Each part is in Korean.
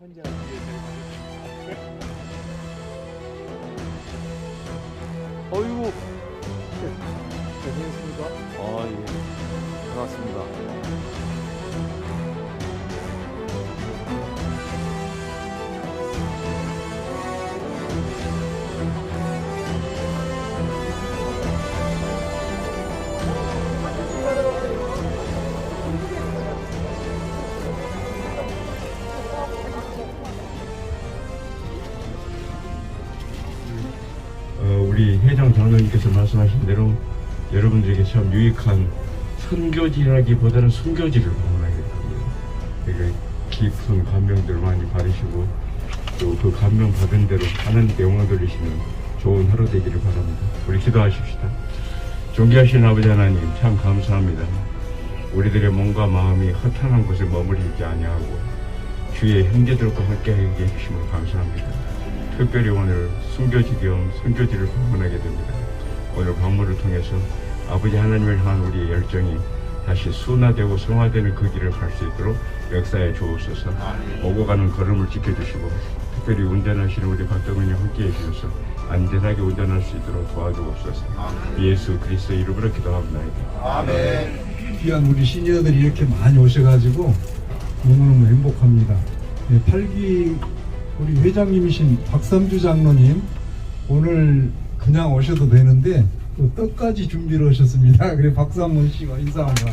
현재 어이구 잘 지냈습니까? 예 반갑습니다. 우리 회장 장로님께서 말씀하신 대로 여러분들에게 참 유익한 선교지라기보다는 순교지를 방문하겠다고요. 그러니까 깊은 감명들을 많이 받으시고 또 그 감명 받은 대로 하나님께 영광 돌리시는 좋은 하루 되기를 바랍니다. 우리 기도하십시다. 존귀하신 아버지 하나님 참 감사합니다. 우리들의 몸과 마음이 허탄한 곳에 머무르지 아니하고 주의 형제들과 함께하게 해주심을 감사합니다. 특별히 오늘 순교지 겸 선교지를 방문하게 됩니다. 오늘 방문을 통해서 아버지 하나님을 향한 우리의 열정이 다시 순화되고 성화되는 그 길을 갈 수 있도록 역사에 주옵소서. 오고 가는 걸음을 지켜주시고 특별히 운전하시는 우리 박덕은이 함께해 주셔서 안전하게 운전할 수 있도록 도와주옵소서. 예수 그리스도 이름으로 기도합니다. 아멘. 귀한 우리 시니어들이 이렇게 많이 오셔가지고 너무너무 행복합니다. 8기 우리 회장님이신 박삼주 장로님 오늘 그냥 오셔도 되는데 또 떡까지 준비를 하셨습니다. 그래 박삼문 씨가 인사 한번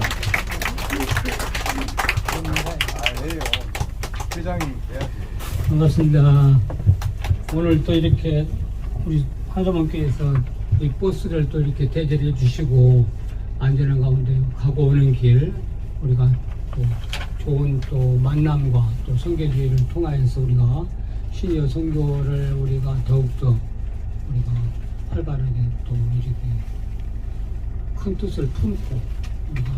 하세요. 회장님 반갑습니다. 오늘 또 이렇게 우리 한가문교에서 이 버스를 또 이렇게 대절해 주시고 안전한 가운데 가고 오는 길 우리가 또 좋은 또 만남과 또 선교지를 통하여서 우리가 시니어 선교를 우리가 더욱더 우리가 활발하게 또 이렇게 큰 뜻을 품고 우리가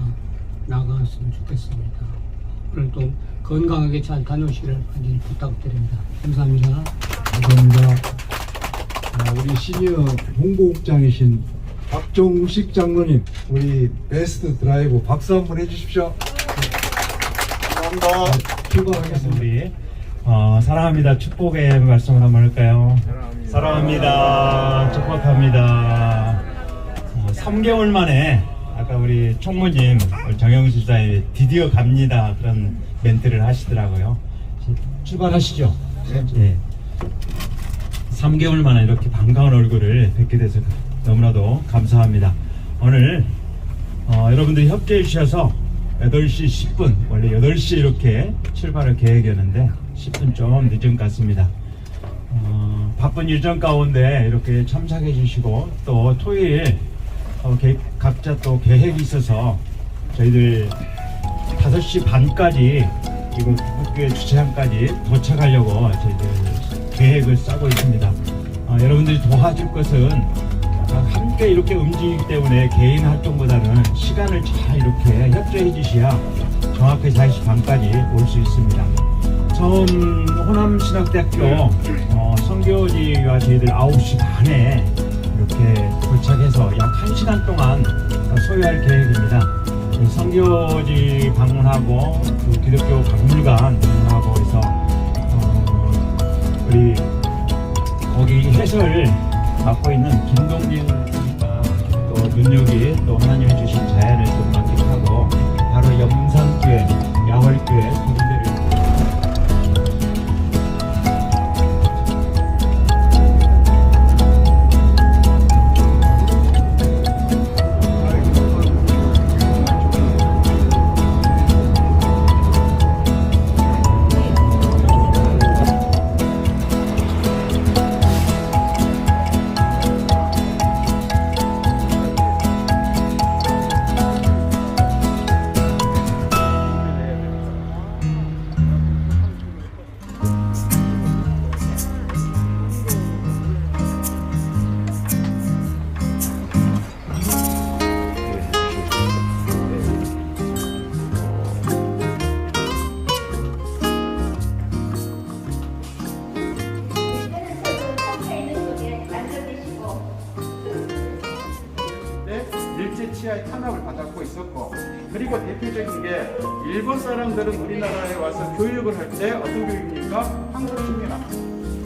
나아갔으면 좋겠습니다. 오늘 또 건강하게 잘 다녀오시길 간절히 부탁드립니다. 감사합니다. 감사합니다. 우리 시니어 홍보국장이신 박종식 장로님 우리 베스트 드라이브 박수 한번 해주십시오. 감사합니다. 출발하겠습니다. 우리 사랑합니다. 축복의 말씀을 한번 할까요? 사랑합니다. 축복합니다. 3개월 만에 아까 우리 총무님 정영수 지사님 드디어 갑니다 그런 멘트를 하시더라고요. 출발하시죠. 네. 3개월 만에 이렇게 반가운 얼굴을 뵙게 돼서 너무나도 감사합니다. 오늘 여러분들이 협조해 주셔서 8시 10분 원래 8시에 이렇게 출발할 계획이었는데 10분 좀 늦은 것 같습니다. 바쁜 일정 가운데 이렇게 참석해 주시고 또 토요일 각자 또 계획이 있어서 저희들 5시 반까지 이곳 국교의 주차장까지 도착하려고 저희들 계획을 짜고 있습니다. 여러분들이 도와줄 것은 함께 이렇게 움직이기 때문에 개인 활동보다는 시간을 잘 이렇게 협조해 주셔야 정확히 4시 반까지 올 수 있습니다. 처음 호남신학대학교 선교지가 저희들 9시 반에 이렇게 도착해서 약 1시간 동안 소요할 계획입니다. 선교지 방문하고 그 기독교 박물관 방문하고 해서 우리 거기 해설 맡고 있는 김동진 씨가 또 눈여기 또 하나님이 주신 자연을 또 만끽하고 바로 염산교회 야월교회 그분들을 일제 치하의 탄압을 받았고 있었고 그리고 대표적인 게 일본 사람들은 우리나라에 와서 교육을 할 때 어떤 교육입니까? 한국 식민학.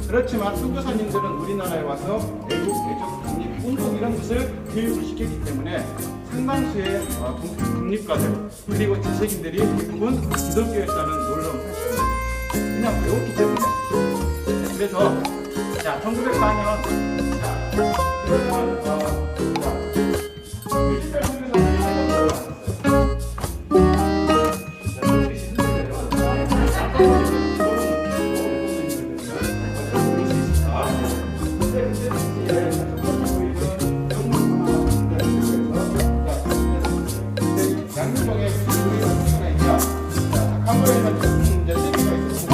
그렇지만 선교사님들은 우리나라에 와서 애국, 애적, 독립, 운동 이런 것을 교육을 시켰기 때문에 상당수의 독립가들 그리고 지식인들이 대부분 기독교였다는 놀라운 사실입니다. 그냥 배웠기 때문에. 그래서 자 1904년 그러면 뮤지컬 양육동에 교회가 있냐? 과거에는 이제 세계가 있었지만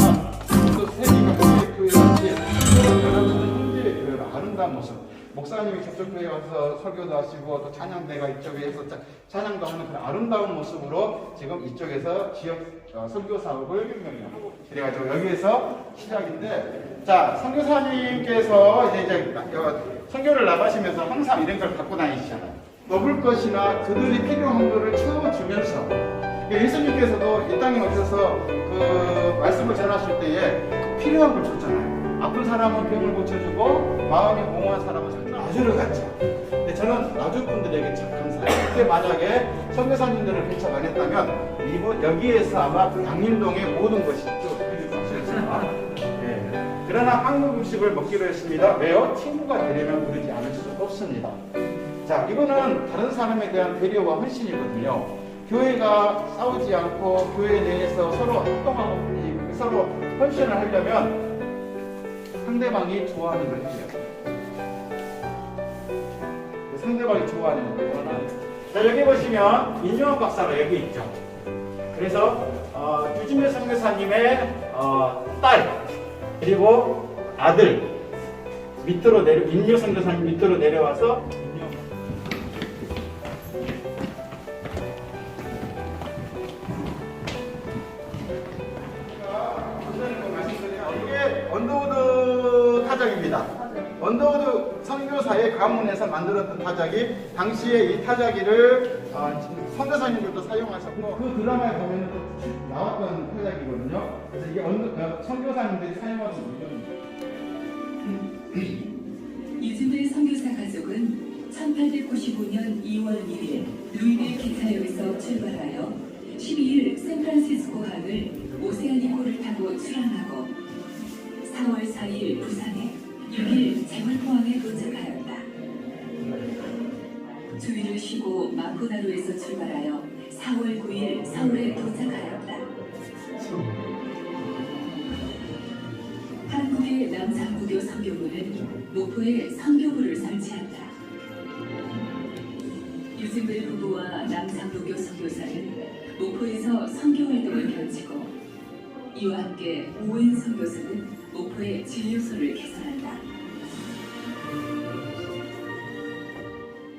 또 세계가 교회 같이 여러분은 형제의 교회를 아름다운 모습. 목사님이 저쪽 교회에 와서 설교도 하시고 또 찬양대가 이쪽에 해서 찬양도 하는 그런 아름다운 모습으로 지금 이쪽에서 지역 선교 사업을 하고 그래가지고 여기에서 시작인데 자 선교사님께서 이제 선교를 나가시면서 항상 이런 걸 갖고 다니시잖아요. 먹을 것이나 그들이 필요한 것을 채워주면서 예수님께서도 이 땅에 오셔서 그 말씀을 전하실 때에 필요한 걸 줬잖아요. 아픈 사람은 병을 고쳐주고 마음이 공허한 사람은 나주를 갔죠. 근데 저는 나주분들에게 참 감사해요. 그때 만약에 선교사님들을 배척 안 했다면 이분 여기에서 아마 양림동의 모든 것이 또 네. 그러나 한국 음식을 먹기로 했습니다. 왜요? 친구가 되려면 그러지 않을 수 없습니다. 자, 이거는 다른 사람에 대한 배려와 헌신이거든요. 교회가 싸우지 않고 교회 내에서 서로 합동하고 서로 헌신을 하려면 상대방이 좋아하는 걸 해요. 상대방이 좋아하는 거는 자 여기 보시면 인요한 박사가 여기 있죠. 그래서 유진배 선교사님의 딸 그리고 아들 밑으로 인요 선교사님 밑으로 내려와서 이게 언더우드 타작입니다. 언더우드 선교사의 가문에서 만들었던 타작이 당시에 이 타작이를 선교사님들도 사용하셨고 그 드라마에 보면 또 나왔던 타작이거든요. 그래서 이게 선교사님들이 사용하는 물건입니다. 유진배 선교사 가족은 1895년 2월 1일 루이빌 기차역에서 출발하여 12일 샌프란시스코 항을 오세아니코를 타고 출항하고 4월 4일 부산에 6일 제물포항에 도착하였다. 주일을 쉬고 마코나루에서 출발하여 4월 9일 서울에 도착하였다. 한국의 남산부교 선교부는 목포에 선교부를 설치한다. 유진배 부부와 남산부교 선교사는 목포에서 선교활동을 펼치고 이와 함께 오웬 선교사는 목포의 진료소를 개설한다.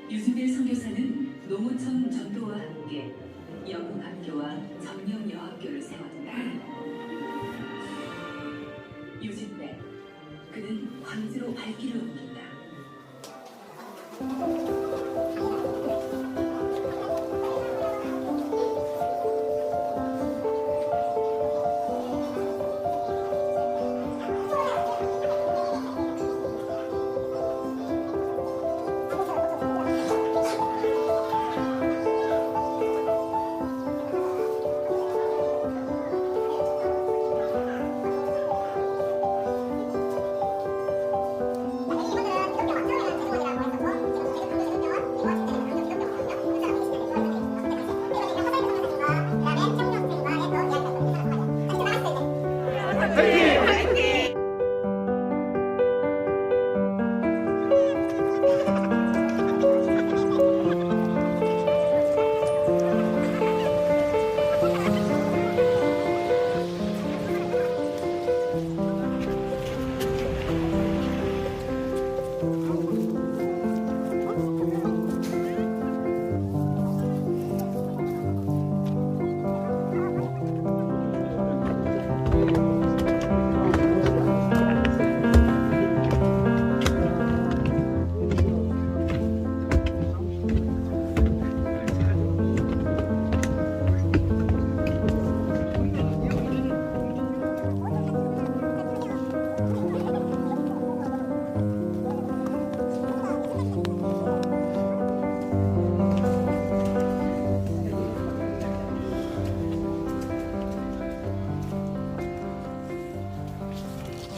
유진배 선교사는 농어촌 전도와 함께 영흥학교와 정령여학교를 세웠다. 유진배, 그는 광주로 발길을 옮긴다.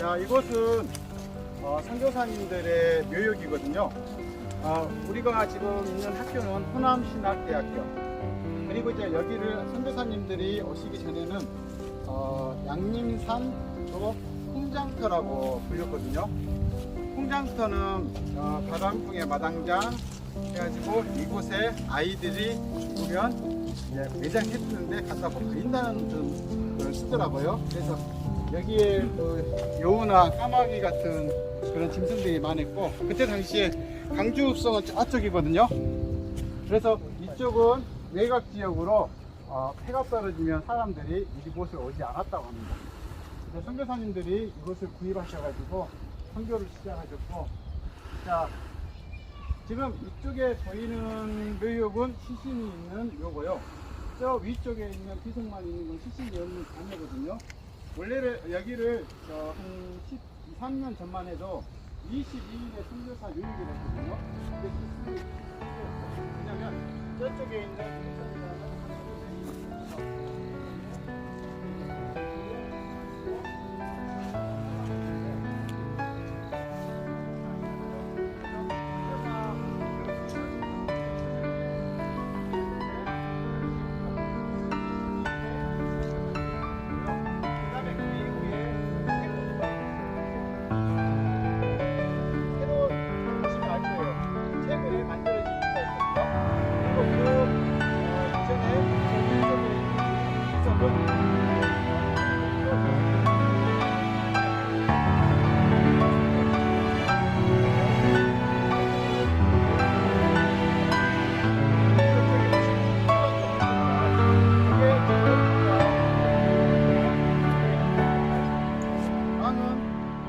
자, 이곳은 선교사님들의 묘역이거든요. 우리가 지금 있는 학교는 호남신학대학교. 그리고 이제 여기를 선교사님들이 오시기 전에는 양림산 홍장터라고 불렸거든요. 홍장터는 바람풍의 마당장 해가지고 이곳에 아이들이 죽으면 매장했는데 갖다 버린다는 걸 쓰더라고요. 그래서 여기에 여우나 까마귀 같은 그런 짐승들이 많았고, 그때 당시에 강주읍성은 저쪽이거든요. 그래서 이쪽은 외곽 지역으로 해가 떨어지면 사람들이 이곳을 오지 않았다고 합니다. 그래서 선교사님들이 이곳을 구입하셔가지고 선교를 시작하셨고, 자, 지금 이쪽에 보이는 묘역은 시신이 있는 요거요. 저 위쪽에 있는 비석만 있는 건 시신이 없는 자녀거든요. 원래는 여기를 한 13년 전만 해도 22일의 선교사 요역이 됐거든요. 왜냐면 저쪽에 있는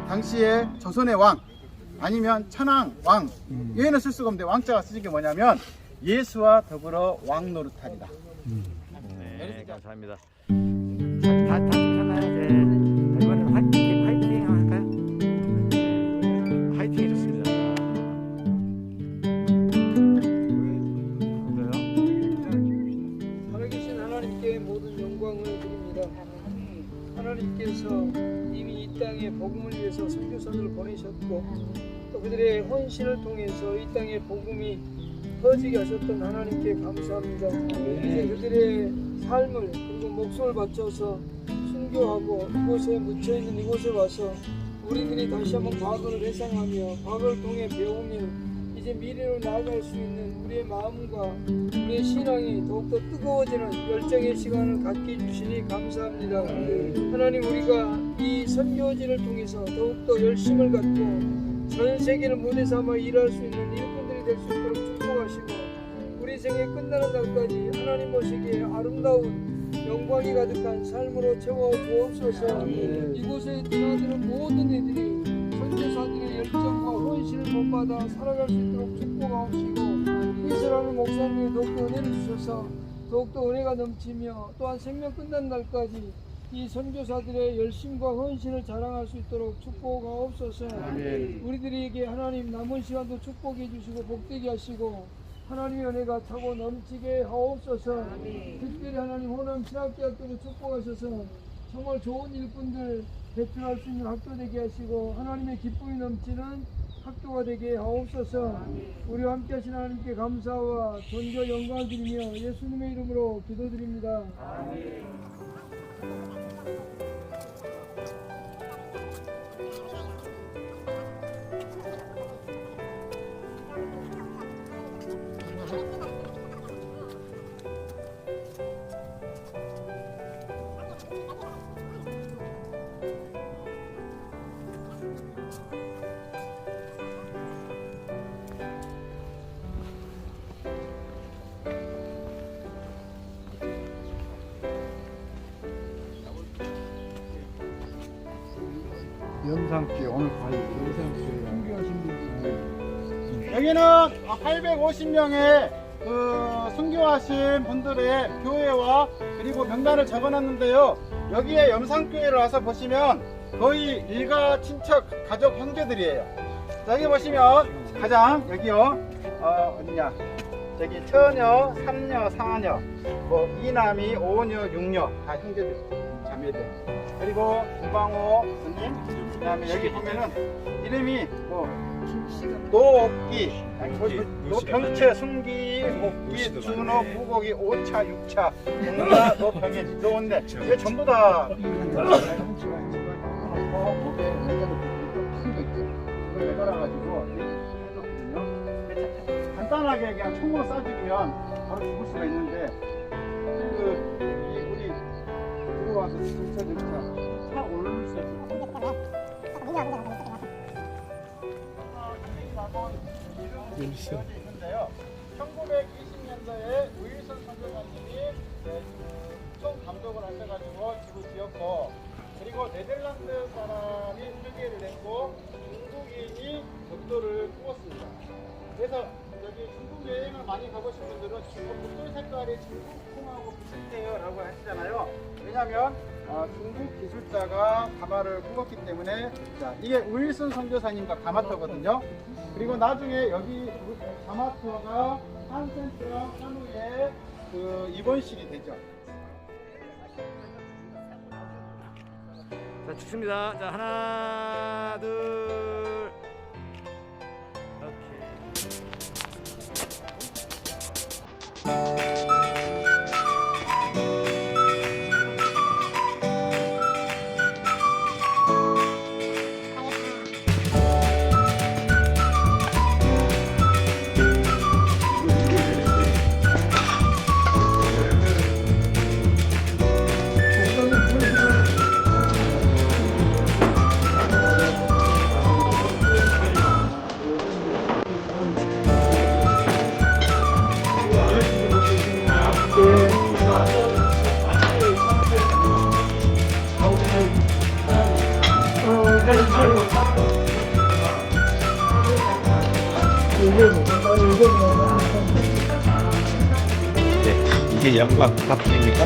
당시에 조선의 왕 아니면 천황 왕 여기는 쓸 수가 없는데 왕자가 쓰신 게 뭐냐면 예수와 더불어 왕 노릇하리다. 네, 감사합니다. 다 괜찮나요? 네. 이번엔 화이팅 할까요? 네. 화이팅이 좋습니다. 살아계신 하나님께 모든 영광을 드립니다. 하나님께서 이미 이 땅에 복음을 위해서 선교사들을 보내셨고 또 그들의 헌신을 통해서 이 땅에 복음이 퍼지게 하셨던 하나님께 감사합니다. 이제 그들의 삶을 그리고 목숨을 바쳐서 순교하고 이곳에 묻혀있는 이곳에 와서 우리들이 다시 한번 과거를 회상하며 과거를 통해 배우며 이제 미래로 나아갈 수 있는 우리의 마음과 우리의 신앙이 더욱더 뜨거워지는 열정의 시간을 갖게 해주시니 감사합니다. 하나님, 우리가 이 선교지를 통해서 더욱더 열심을 갖고 전 세계를 무대 삼아 일할 수 있는 일꾼들이 될 수 있도록 축복하시고 우리 생애 끝나는 날까지 하나님 보시기에 아름다운 영광이 가득한 삶으로 채워 주옵소서. 이곳에 드나드는 모든 이들이 선교사들의 열정과 헌신을 본받아 살아갈 수 있도록 축복하옵시고 이스라엘 목사님이 더욱더 은혜를 주셔서 더욱더 은혜가 넘치며 또한 생명 끝난 날까지 이 선교사들의 열심과 헌신을 자랑할 수 있도록 축복하옵소서. 우리들에게 하나님 남은 시간도 축복해 주시고 복되게 하시고 하나님의 은혜가 차고 넘치게 하옵소서. 특별히 하나님 호남 신학대학교를 축복하셔서 정말 좋은 일꾼들 배출할 수 있는 학교 되게 하시고 하나님의 기쁨이 넘치는 학교가 되게 하옵소서. 우리와 함께 하신 하나님께 감사와 존귀와 영광을 드리며 예수님의 이름으로 기도드립니다. 영상교회 오늘 과연 여기는 850명의 순교하신 분들의 교회와 그리고 명단을 적어놨는데요. 여기에 염상교회를 와서 보시면 거의 일가 친척 가족 형제들이에요. 자, 여기 보시면 가장 여기요 어디냐 저기 처녀, 삼녀, 사녀, 뭐 이남이, 오녀, 육녀 다 형제들 자매. 예배대. 그리고 김광호 스님, 그다음에 여기 보면은 이름이 뭐 노옥기, 노병채, 순기, 목기, 준호, 무고기, 오차, 육차, 동자, 노병인, 노원대. 이게 전부 다 매달아가지고 간단하게 그냥 총으로 쏴죽이면 바로 죽을 수가 있는데 우리 들어와서 차 오를 수 있는데요. 1920년도에 우일선 선교사님이 총 감독을 하셔가지고 집을 지었고, 그리고 네덜란드 사람이 설계를 했고 중국인이 벽돌을 꾸었습니다. 그래서 여기 중국 여행을 많이 가보신 분들은 벽돌 색깔이 중국풍하고 비슷해요 라고 하시잖아요. 왜냐하면 중국 기술자가 가마를 꾸었기 때문에. 자, 이게 우일슨 선교사님과 가마터거든요. 그리고 나중에 여기 가마터가 한센트랑 한우에 입원실이 되죠. 자, 축습니다. 자, 하나, 둘. 네, 이게 연막 탑입니까?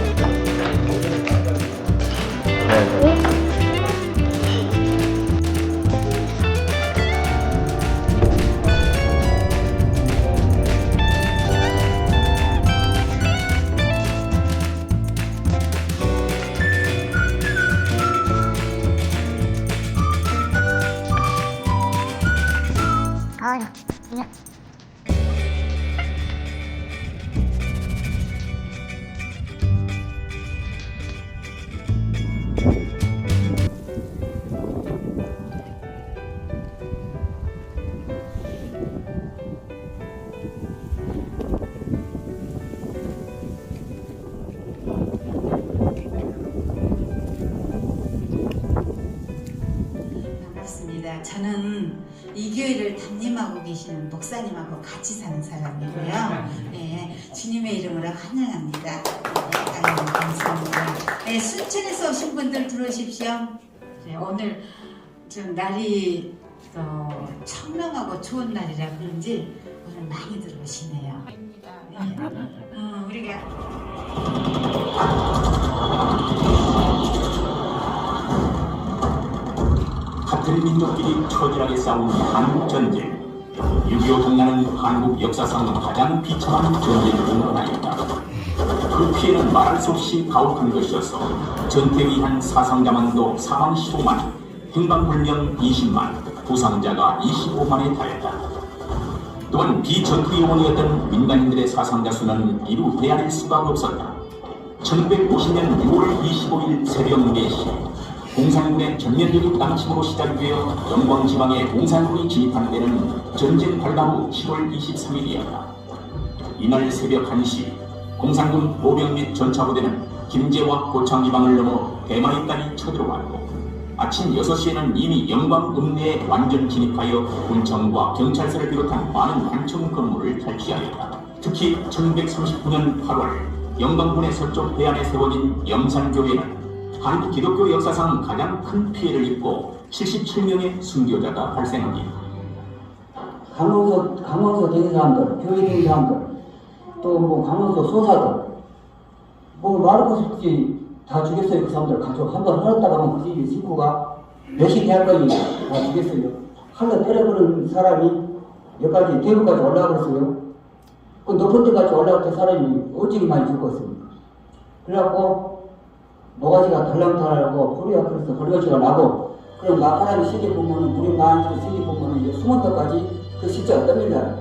반갑습니다. 저는 이 교회를 담임하고 계시는 목사님하고 같이 사는 사람이고요. 네, 주님의 이름으로 환영합니다. 네, 감사합니다. 네, 순천에서 오신 분들 들어오십시오. 네, 오늘 좀 날이 청명하고 좋은 날이라 그런지 오늘 많이 들어오시네요. 네, 우리가 같은 민족끼리 처절하게 싸운 한국전쟁. 6.25 동란은 한국 역사상 가장 비참한 전쟁 중 하나입니다. 그 피해는 말할 수 없이 가혹한 것이어서 전투에 의한 사상자만도 사망 15만, 행방불명 20만, 부상자가 25만에 달했다. 또한 비전투 요원이었던 민간인들의 사상자 수는 이루 헤아릴 수가 없었다. 1950년 6월 25일 새벽 4시 공산군의 전면적인 남침으로 시작되어 영광지방의 공산군이 진입한 때는 전쟁 발발 후 7월 23일이었다. 이날 새벽 1시 공산군 보병 및 전차부대는 김제와 고창지방을 넘어 대마리까지 쳐들어왔고, 아침 6시에는 이미 영광 읍내에 완전 진입하여 군청과 경찰서를 비롯한 많은 관청 건물을 탈취하였다. 특히 1939년 8월 영광군의 서쪽 해안에 세워진 영산교회는 한국 기독교 역사상 가장 큰 피해를 입고 77명의 순교자가 발생합니다. 강원서 된 사람들, 교회 된 사람들, 또 뭐 강원서 소사들, 뭐 말할 것 없이 다 죽였어요. 그 사람들 가족 한번 흘렀다가 하면 그 집이 식구가 몇십 대할까지 다 죽였어요. 한번 때려버린 사람이 여기까지 대구까지 올라가버렸어요. 그 높은 데까지 올라갈 때 사람이 어찌게 많이 죽었습니까? 그래갖고 모가지가 덜렁덜렁하고 허리가 그래서 벌거지가 나고 그럼 막바람이 세게 보면 물이 많이 세게 보면 이제 수문턱까지 그 실제가 뜹니다.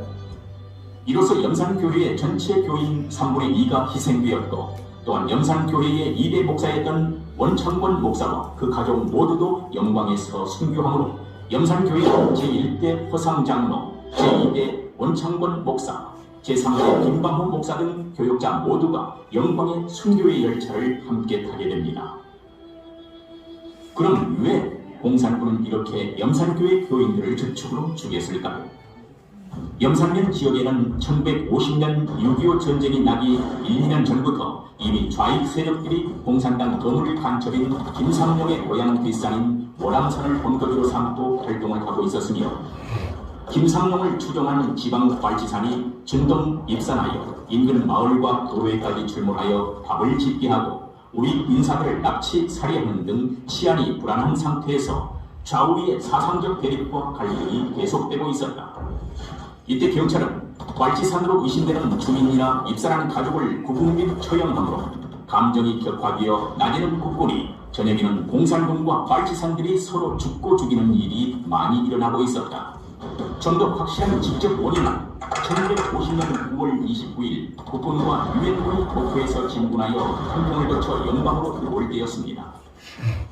이로써 염산교회의 전체 교인 3분의 2가 희생되었고 또한 염산교회의 2대 목사였던 원창권 목사와 그 가족 모두도 영광에서 순교함으로 염산교회 제1대 허상장로, 제2대 원창권 목사, 제3대 김방호 목사 등 교역자 모두가 영광의 순교의 열차를 함께 타게 됩니다. 그럼 왜 공산군은 이렇게 염산교회 교인들을 저축으로 죽였을까요? 염산면 지역에는 1950년 6.25 전쟁이 나기 1~2년 전부터 이미 좌익 세력들이 공산당 거물을 간첩인 김삼룡의 고향 뒷산인 모람산을 본거지로 삼고 활동을 하고 있었으며 김삼룡을 추종하는 지방발치산이 준동 입산하여 인근 마을과 도로에까지 출몰하여 밥을 짓게 하고 우리 인사들을 납치, 살해하는 등 치안이 불안한 상태에서 좌우의 사상적 대립과 갈등이 계속되고 있었다. 이때 경찰은 발치산으로 의심되는 주민이나 입산한 가족을 구금 및 처형하므로 감정이 격화되어 낮에는 국군이 저녁에는 공산군과 발치산들이 서로 죽고 죽이는 일이 많이 일어나고 있었다. 좀 더 확실한 직접 원인은 1950년 9월 29일 국군과 유엔군이 도쿄에서 진군하여 한평을 거쳐 영광으로 들어올 때였습니다.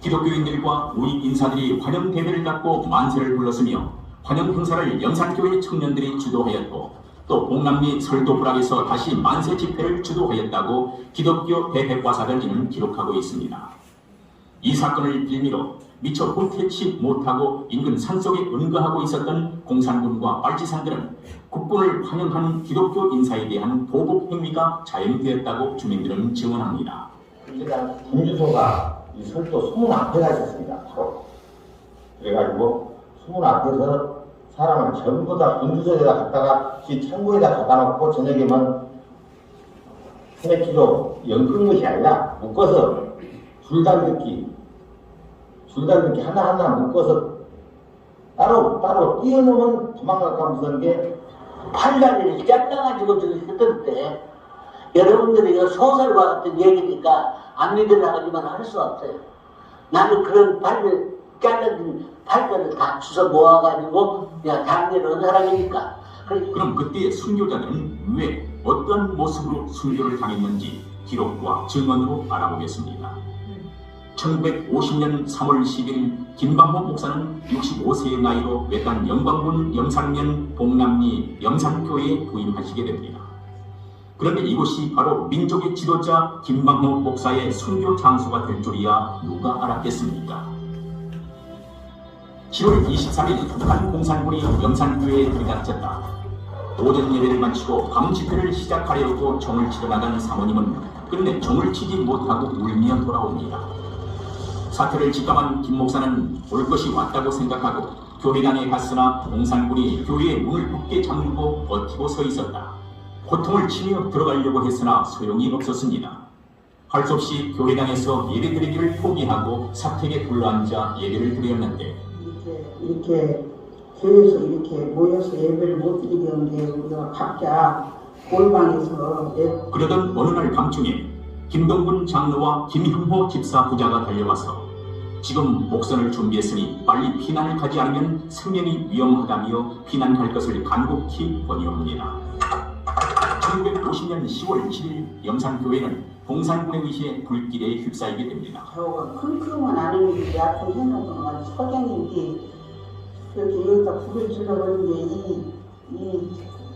기독교인들과 우리 인사들이 환영 대회를 갖고 만세를 불렀으며 환영 행사를 염산교회 청년들이 주도하였고 또 봉남리 설도불락에서 다시 만세 집회를 주도하였다고 기독교 대백과사전지는 기록하고 있습니다. 이 사건을 빌미로 미처 후퇴치 못하고 인근 산속에 은거하고 있었던 공산군과 발치산들은 국군을 환영한 기독교 인사에 대한 보복 행위가 자행되었다고 주민들은 증언합니다. 제가 군주소가 이 설도 수문 앞에가 있었습니다. 바로. 그래가지고 수문 앞에서 사람을 전부 다 군주소에다 갖다가 이 창고에다 갖다 놓고 저녁에만 스네키로 엮은 것이 아니라 묶어서 줄담기 하나하나 묶어서 따로 뛰어넘으면 도망갈까 무서운 게 판단이 잘라가지고 저기 했던데 여러분들이 이거 소설과 같은 얘기니까 안 믿으라고만 할 수 없어요. 나는 그런 잘라진 팔들을 다 주워 모아가지고 내가 당연히 한 사람이니까. 그럼 그때의 순교자들은 왜 어떤 모습으로 순교를 당했는지 기록과 증언으로 알아보겠습니다. 1950년 3월 10일 김방호 목사는 65세의 나이로 외딴 영광군 염산면 봉남리 염산교회에 부임하시게 됩니다. 그런데 이곳이 바로 민족의 지도자 김방호 목사의 순교 장소가 될 줄이야 누가 알았겠습니까? 7월 23일 북한 공산군이 염산교회에 들이닥쳤다. 오전 예배를 마치고 밤 집회를 시작하려고 종을 치러 나간 사모님은 끝내 종을 치지 못하고 울며 돌아옵니다. 사태를 직감한 김 목사는 올 것이 왔다고 생각하고 교회당에 갔으나 공산군이 교회의 문을 굳게 잠그고 버티고 서 있었다. 호통을 치며 들어가려고 했으나 소용이 없었습니다. 할 수 없이 교회당에서 예배드리기를 포기하고 사택에 둘러앉아 예배를 드렸는데 이렇게 교회에서 이렇게 모여서 예배를 못 드리게 하는데 우리가 각자 골방에서 그러던 어느 날 밤중에 김동군 장로와 김형호 집사 부자가 달려와서 지금 목선을 준비했으니 빨리 피난을 가지 않으면 생명이 위험하다며 피난할 것을 간곡히 권유합니다. 1950년 10월 7일 염산교회는 공산군에 의해 불길에 휩싸이게 됩니다. 저거 킁킁은 안 했는데 약간 해놓고 석양인데 여기 여기다 불을 질러버린 게이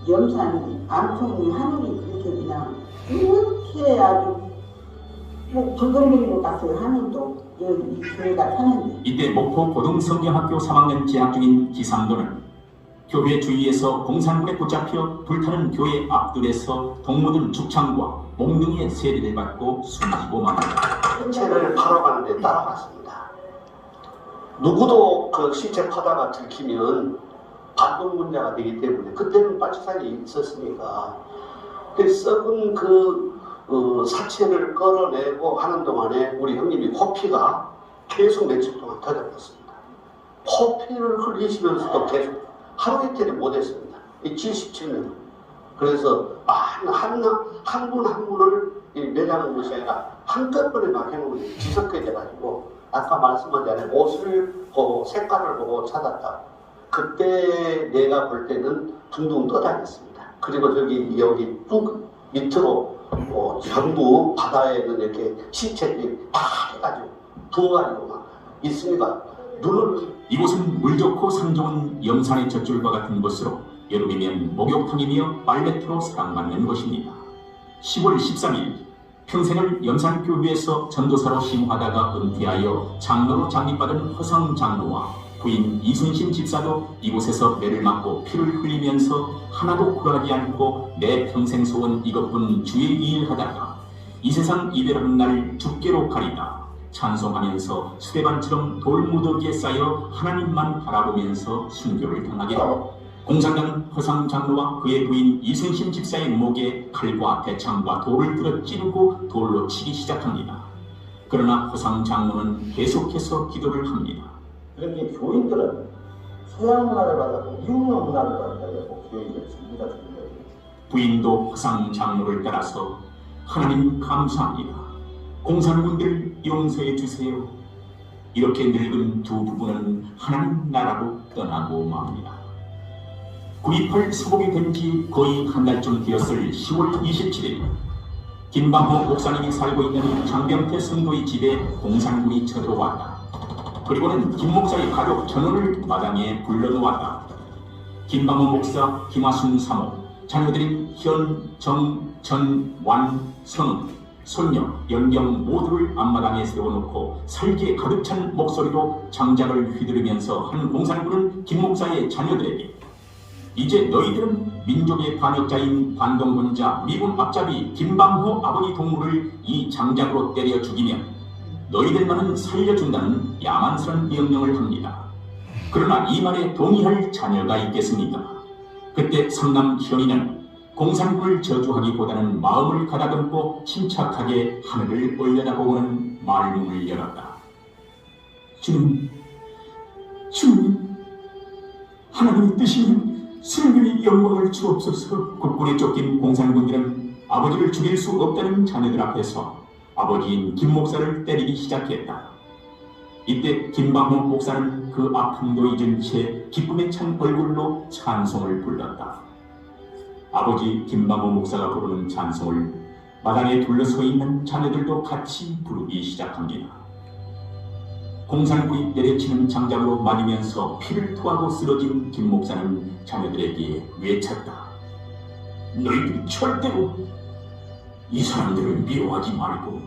염산 암통 하늘이 그렇게 그냥 이렇게 아주 뭐 붉은색인 것 같아요. 하늘도 여기 교회가 타는데. 이때 목포 고등성경학교 3학년 재학 중인 기상도는 교회 주위에서 공산군에 붙잡혀 불타는 교회 앞뜰에서 동무든 죽창과 몽둥이의 세례를 받고 숨지고 맙니다. 시체를 파러 가는데 따라갔습니다. 누구도 그 시체 파다가 들키면 반동 문제가 되기 때문에 그때는 발치산이 있었으니까 그 썩은 사체를 끌어내고 하는 동안에 우리 형님이 코피가 계속 며칠 동안 터졌습니다. 코피를 흘리시면서도 계속 하루 이틀이 못했습니다. 77년. 그래서 한 분 한 분을 내자는 것이 아니라 한꺼번에 막 해놓은 지석게 돼가지고 아까 말씀한 대로 옷을 보고 색깔을 보고 찾았다. 그때 내가 볼 때는 둥둥 떠다녔습니다. 그리고 여기 뚝 밑으로 전부 바다에는 이렇게 시체들이 다 해가지고 둥가리고 막 있으니까 이곳은 물 좋고 산 좋은 영산의 젖줄과 같은 곳으로 여름이면 목욕탕이며 발레트로 사랑받는 곳입니다. 10월 13일 평생을 영산교회에서 전도사로 심하다가 은퇴하여 장로로 장립받은 허상 장로와 부인 이순신 집사도 이곳에서 매를 맞고 피를 흘리면서 하나도 굴하지 않고 내 평생 소원 이것뿐 주의 일 하다가 이 세상 이별하는 날 죽게로 가리다 찬송하면서 수레반처럼 돌무더기에 쌓여 하나님만 바라보면서 순교를 당하게 되고 공산당은 허상 장로와 그의 부인 이순신 집사의 목에 칼과 대창과 돌을 들어 찌르고 돌로 치기 시작합니다. 그러나 허상 장로는 계속해서 기도를 합니다. 그렇게 교인들은 서양 문화를 받았고 이웃의 문화를 받았다고 교인들 준비가 됩니다. 부인도 허상 장로를 따라서 하나님 감사합니다. 공산군들 용서해 주세요. 이렇게 늙은 두 부부는 하나님 나라로 떠나고 맙니다. 9.28 수복이 된 지 거의 한 달쯤 되었을 10월 27일 김방호 목사님이 살고 있는 장병태 성도의 집에 공산군이 쳐들어왔다. 그리고는 김 목사의 가족 전원을 마당에 불러놓았다. 김방호 목사, 김하순 사모, 자녀들인 현, 정, 전, 완, 성, 손녀, 연경 모두를 앞마당에 세워놓고 살기에 가득 찬 목소리로 장작을 휘두르면서 한 공산군은 김 목사의 자녀들에게 이제 너희들은 민족의 반역자인 반동군자 미군 앞잡이 김방호 아버지 동무를 이 장작으로 때려 죽이면 너희들만은 살려준다는 야만스러운 명령을 합니다. 그러나 이 말에 동의할 자녀가 있겠습니까? 그때 성남 현이는 공산군을 저주하기보다는 마음을 가다듬고 침착하게 하늘을 올려다보고는 말문을 열었다. 주님, 하나님의 뜻이면 순교의 영광을 주옵소서. 국군에 쫓긴 공산군들은 아버지를 죽일 수 없다는 자녀들 앞에서 아버지인 김 목사를 때리기 시작했다. 이때 김방호 목사는 그 아픔도 잊은 채 기쁨에 찬 얼굴로 찬송을 불렀다. 아버지 김방호 목사가 부르는 찬송을 마당에 둘러서 있는 자녀들도 같이 부르기 시작합니다. 공산군이 내려치는 장작으로 맞으면서 피를 토하고 쓰러진 김 목사는 자녀들에게 외쳤다. 너희들이 절대로 이 사람들을 미워하지 말고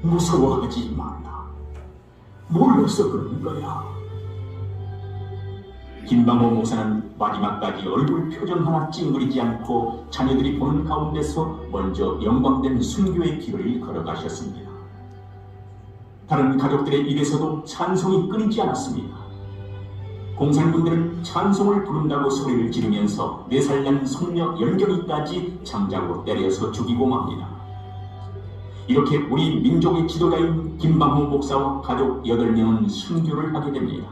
무서워하지 말라. 몰라서 그러는 거야. 김방호 목사는 마지막까지 얼굴 표정 하나 찡그리지 않고 자녀들이 보는 가운데서 먼저 영광된 순교의 길을 걸어가셨습니다. 다른 가족들의 입에서도 찬송이 끊이지 않았습니다. 공산군들은 찬송을 부른다고 소리를 지르면서 4살 난 손녀 연경이까지 장작으로 때려서 죽이고 맙니다. 이렇게 우리 민족의 지도자인 김방호 목사와 가족 8명은 순교를 하게 됩니다.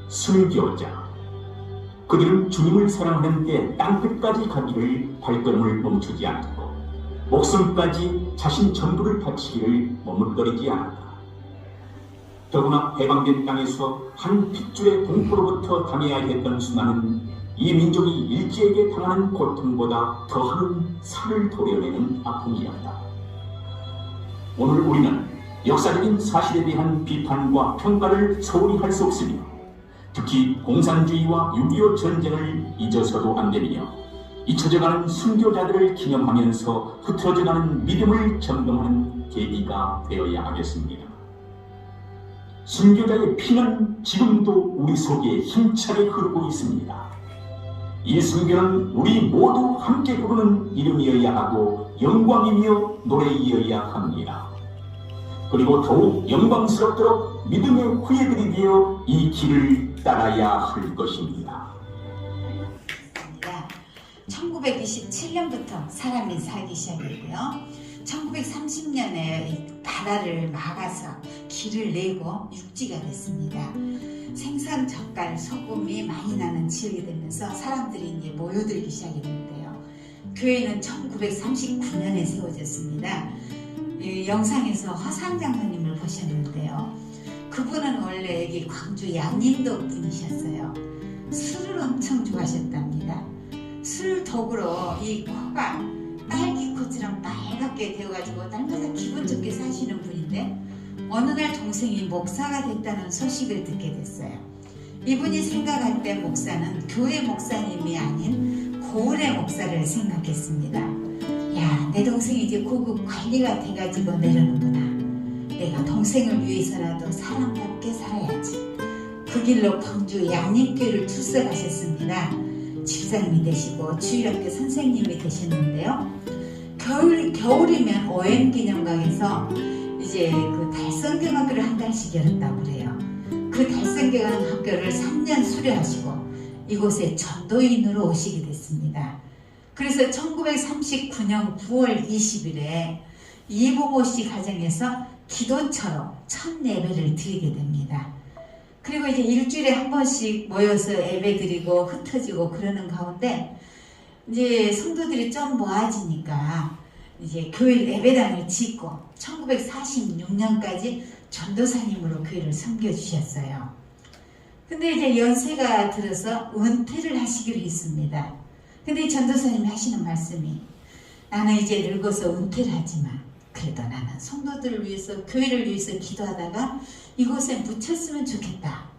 순교자. 그들은 주님을 사랑하는 데 땅끝까지 가기를 발걸음을 멈추지 않고 목숨까지 자신 전부를 바치기를 머뭇거리지 않았다. 더구나 해방된 땅에서 한 핏줄의 동포로부터 당해야 했던 수많은 이 민족이 일제에게 당하는 고통보다 더한 살을 도려내는 아픔이었다. 오늘 우리는 역사적인 사실에 대한 비판과 평가를 소홀히 할 수 없으며 특히 공산주의와 6.25 전쟁을 잊어서도 안 되며 잊혀져가는 순교자들을 기념하면서 흐트러져가는 믿음을 점검하는 계기가 되어야 하겠습니다. 순교자의 피는 지금도 우리 속에 힘차게 흐르고 있습니다. 이 순교는 우리 모두 함께 부르는 이름이어야 하고 영광이며 노래이어야 합니다. 그리고 더욱 영광스럽도록 믿음의 후예들이 되어 이 길을 따라야 할 것입니다. 1927년부터 사람이 살기 시작했고요. 1930년에 바다를 막아서 길을 내고 육지가 됐습니다. 생선, 젓갈, 소금이 많이 나는 지역이 되면서 사람들이 이제 모여들기 시작했는데요. 교회는 1939년에 세워졌습니다. 영상에서 허상 장로님을 보셨는데요. 그분은 원래 여기 광주 양림동 분이셨어요. 술을 엄청 좋아하셨답니다. 술 덕으로 이 코가 딸기코처럼 빨갛게 되어가지고 날마다 기분 좋게 사시는 분인데 어느 날 동생이 목사가 됐다는 소식을 듣게 됐어요. 이분이 생각할 때 목사는 교회 목사님이 아닌 고을의 목사를 생각했습니다. 야, 내 동생이 이제 고급 관리가 돼가지고 내려오는구나. 내가 동생을 위해서라도 사람답게 살아야지. 그 길로 광주 양림교회를 출석하셨습니다. 집사님이 되시고 주일학교 선생님이 되셨는데요. 겨울이면 OM기념관에서 이제 그 달성경학교를 한 달씩 열었다고 그래요. 그 달성경학교를 3년 수료하시고 이곳에 전도인으로 오시게 됐습니다. 그래서 1939년 9월 20일에 이봉호 씨 가정에서 기도처로 첫 예배를 드리게 됩니다. 그리고 이제 일주일에 한 번씩 모여서 예배 드리고 흩어지고 그러는 가운데 이제 성도들이 좀 모아지니까 이제 교회 예배당을 짓고 1946년까지 전도사님으로 교회를 섬겨주셨어요. 근데 이제 연세가 들어서 은퇴를 하시기로 했습니다. 근데 이 전도사님이 하시는 말씀이 나는 이제 늙어서 은퇴를 하지만 그래도 나는 성도들을 위해서 교회를 위해서 기도하다가 이곳에 묻혔으면 좋겠다.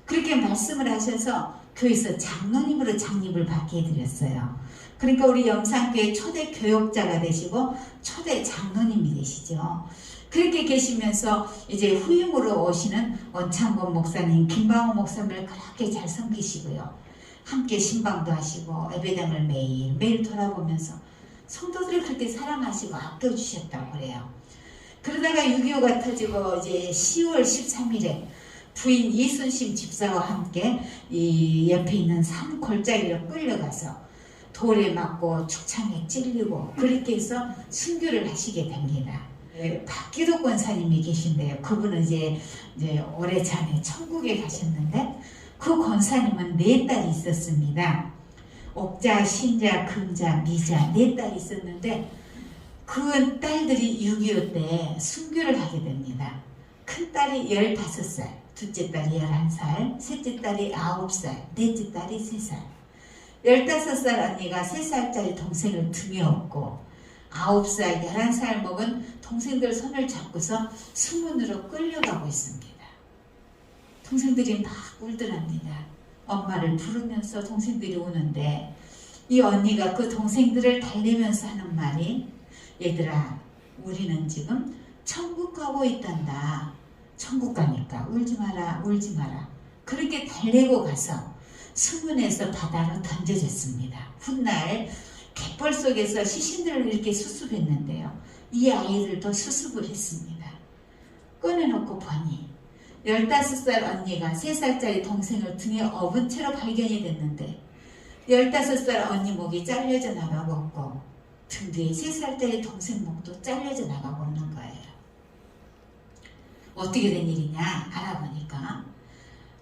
그렇게 말씀을 하셔서 교회에서 장로님으로 장립을 받게 해드렸어요. 그러니까 우리 영산교회 초대 교역자가 되시고 초대 장로님이 되시죠. 그렇게 계시면서 이제 후임으로 오시는 원창권 목사님, 김방호 목사님을 그렇게 잘 섬기시고요. 함께 신방도 하시고 예배당을 매일매일 돌아보면서 성도들을 그렇게 사랑하시고 아껴주셨다고 그래요. 그러다가 6.25가 터지고 이제 10월 13일에 부인 이순심 집사와 함께 이 옆에 있는 산 골짜기로 끌려가서 돌에 맞고 축창에 찔리고 그렇게 해서 순교를 하시게 됩니다. 박기도 권사님이 계신데요. 그분은 이제 오래전에 천국에 가셨는데 그 권사님은 4딸이 있었습니다. 옥자, 신자, 금자, 미자 4딸이 있었는데 그 딸들이 6.25 때 순교를 하게 됩니다. 큰 딸이 15살, 둘째 딸이 11살, 셋째 딸이 9살, 넷째 딸이 3살. 15살 언니가 3살짜리 동생을 등에 업고 9살, 11살 먹은 동생들 손을 잡고서 수문으로 끌려가고 있습니다. 동생들이 막 울더랍니다. 엄마를 부르면서 동생들이 우는데 이 언니가 그 동생들을 달래면서 하는 말이 얘들아 우리는 지금 천국 가고 있단다. 천국 가니까 울지 마라 울지 마라. 그렇게 달래고 가서 수문에서 바다로 던져졌습니다. 훗날 갯벌 속에서 시신들을 이렇게 수습했는데요. 이 아이들도 수습을 했습니다. 꺼내놓고 보니 15살 언니가 3살짜리 동생을 등에 업은 채로 발견이 됐는데 15살 언니 목이 잘려져 나가고 없고 등 뒤에 3살짜리 동생 목도 잘려져 나가고 없는 거예요. 어떻게 된 일이냐 알아보니까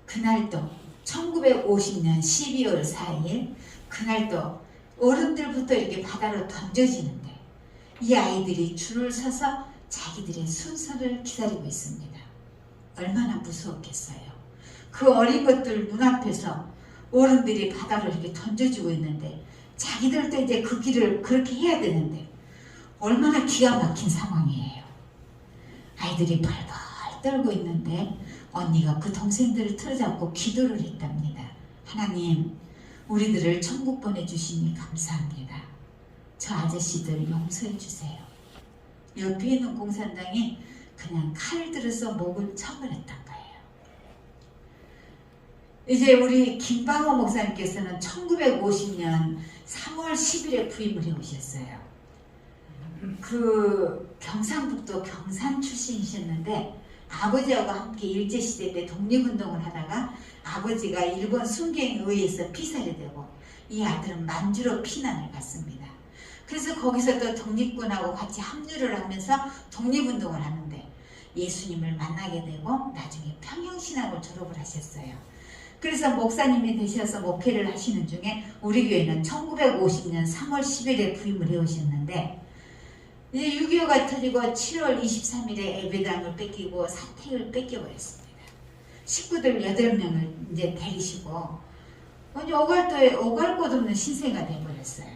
그날도 1950년 12월 4일 그날도 어른들부터 이렇게 바다로 던져지는데 이 아이들이 줄을 서서 자기들의 순서를 기다리고 있습니다. 얼마나 무서웠겠어요. 그 어린 것들 눈앞에서 어른들이 바다로 이렇게 던져주고 있는데 자기들도 이제 그 길을 그렇게 해야 되는데 얼마나 기가 막힌 상황이에요. 아이들이 벌벌 떨고 있는데 언니가 그 동생들을 틀어잡고 기도를 했답니다. 하나님, 우리들을 천국 보내주시니 감사합니다. 저 아저씨들 용서해 주세요. 옆에 있는 공산당이 그냥 칼을 들어서 목을 쳐버렸단 거예요. 이제 우리 김방호 목사님께서는 1950년 3월 10일에 부임을 해오셨어요. 그 경상북도 경산 출신이셨는데 아버지하고 함께 일제시대 때 독립운동을 하다가 아버지가 일본 순경에 의해서 피살이 되고 이 아들은 만주로 피난을 갔습니다. 그래서 거기서 또 독립군하고 같이 합류를 하면서 독립운동을 하는데 예수님을 만나게 되고 나중에 평양신학을 졸업을 하셨어요. 그래서 목사님이 되셔서 목회를 하시는 중에 우리 교회는 1950년 3월 10일에 부임을 해오셨는데 이제 6.25가 터지고 7월 23일에 예배당을 뺏기고 사택을 뺏겨버렸습니다. 식구들 8명을 이제 데리시고 이제 오갈 곳 없는 신세가 돼버렸어요.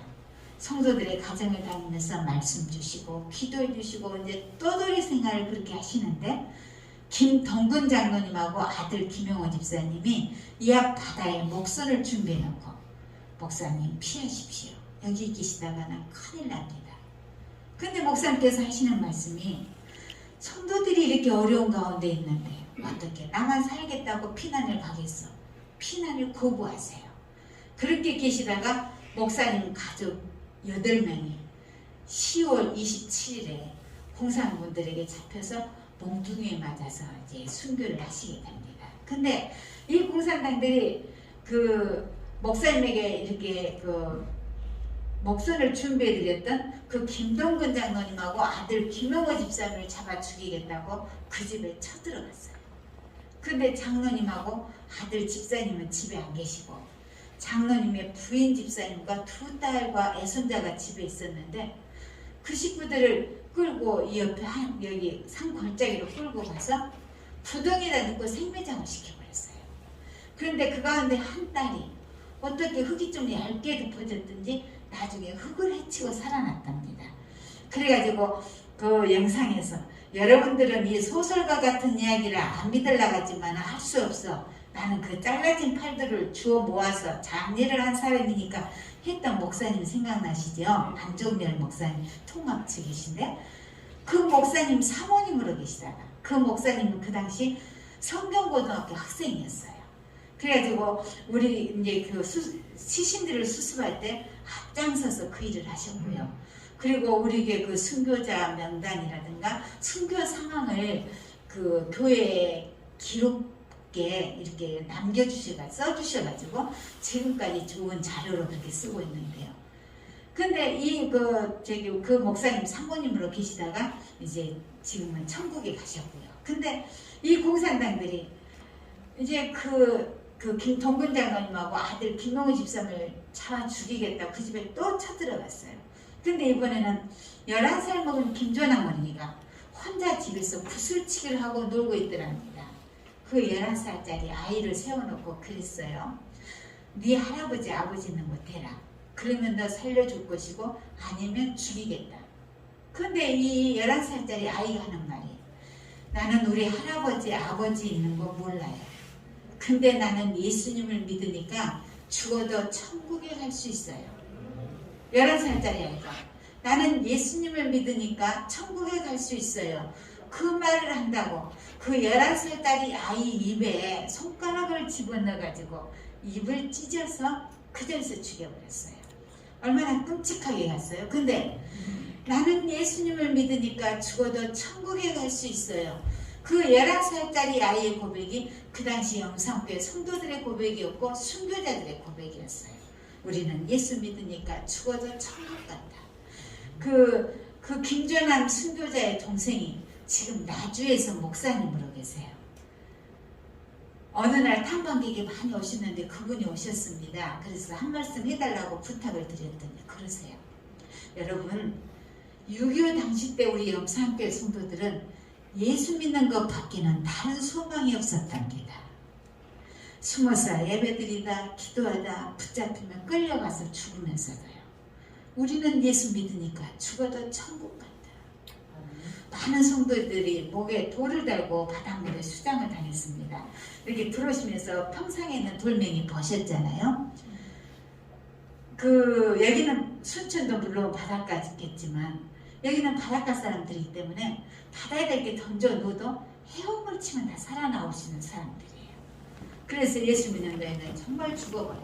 성도들의 가정을 다니면서 말씀 주시고 기도해 주시고 이제 떠돌이 생활을 그렇게 하시는데 김동근 장로님하고 아들 김영호 집사님이 이 앞 바다에 목선을 준비해 놓고 목사님 피하십시오. 여기 계시다가는 큰일 납니다. 근데 목사님께서 하시는 말씀이 성도들이 이렇게 어려운 가운데 있는데 어떻게 나만 살겠다고 피난을 가겠어. 피난을 거부하세요. 그렇게 계시다가 목사님 가족 8명이 10월 27일에 공산군들에게 잡혀서 몽둥이에 맞아서 이제 순교를 하시게 됩니다. 근데 이 공산당들이 그 목사님에게 이렇게 그 목선을 준비해드렸던 그 김동근 장로님하고 아들 김영호 집사님을 잡아 죽이겠다고 그 집에 쳐들어갔어요. 근데 장로님하고 아들 집사님은 집에 안 계시고 장로님의 부인 집사님과 2딸과 애손자가 집에 있었는데 그 식구들을 끌고 이 옆에 여기 산 골짜기로 끌고 가서 부동에다 넣고 생매장을 시켜버렸어요. 그런데 그 가운데 한 딸이 어떻게 흙이 좀 얇게 덮어졌든지 나중에 흙을 헤치고 살아났답니다. 그래가지고 그 영상에서 여러분들은 이 소설과 같은 이야기를 안 믿으려고 하지만 할 수 없어. 나는 그 잘라진 팔들을 주워 모아서 장례를 한 사람이니까 했던 목사님 생각나시죠? 안종렬 목사님 통합 측이신데 그 목사님 사모님으로 계시다가 그 목사님은 그 당시 성경고등학교 학생이었어요. 그래가지고 우리 이제 그 시신들을 수습할 때 앞장서서 그 일을 하셨고요. 그리고 우리에게 그 순교자 명단이라든가 순교 상황을 그 교회에 기록에 이렇게 써주셔가지고 지금까지 좋은 자료로 그렇게 쓰고 있는데요. 근데 그 목사님 사모님으로 계시다가 이제 지금은 천국에 가셨고요. 근데 이 공산당들이 이제 그 김동근 장로님하고 아들 김영호 집사님을 잡아 죽이겠다 그 집에 또 쳐들어갔어요. 근데 이번에는 11살 먹은 김조남 어린이가 혼자 집에서 구슬치기를 하고 놀고 있더랍니다. 그 11살짜리 아이를 세워놓고 그랬어요. 네 할아버지 아버지는 못해라. 그러면 너 살려줄 것이고 아니면 죽이겠다. 근데 이 11살짜리 아이가 하는 말이 나는 우리 할아버지 아버지 있는 거 몰라요. 근데 나는 예수님을 믿으니까 죽어도 천국에 갈 수 있어요. 11살짜리 아이가 나는 예수님을 믿으니까 천국에 갈 수 있어요. 그 말을 한다고 그 11살짜리 아이 입에 손가락을 집어넣어가지고 입을 찢어서 그 자리에서 죽여버렸어요. 얼마나 끔찍하게 갔어요. 근데 나는 예수님을 믿으니까 죽어도 천국에 갈 수 있어요. 그 11살짜리 아이의 고백이 그 당시 영상교회 성도들의 고백이었고 순교자들의 고백이었어요. 우리는 예수 믿으니까 죽어도 천국 간다. 그 김전남 순교자의 동생이 지금 나주에서 목사님으로 계세요. 어느 날 탐방객이 많이 오시는데 그분이 오셨습니다. 그래서 한 말씀 해달라고 부탁을 드렸더니 그러세요. 여러분 6.25 당시 때 우리 영상교회 성도들은 예수 믿는 것 밖에는 다른 소망이 없었답니다. 숨어서 예배드리다 기도하다 붙잡히면 끌려가서 죽으면서도요. 우리는 예수 믿으니까 죽어도 천국 간다. 많은 성도들이 목에 돌을 달고 바닷물에 수장을 당했습니다. 이렇게 들어오시면서 평상에 있는 돌멩이 보셨잖아요. 여기는 순천도 물론 바닷가겠지만 여기는 바닷가 사람들이기 때문에 바다에다 이렇게 던져 놓어도 헤엄을 치면 다 살아나오시는 사람들이에요. 그래서 예수 믿는 데는 정말 죽어버려요.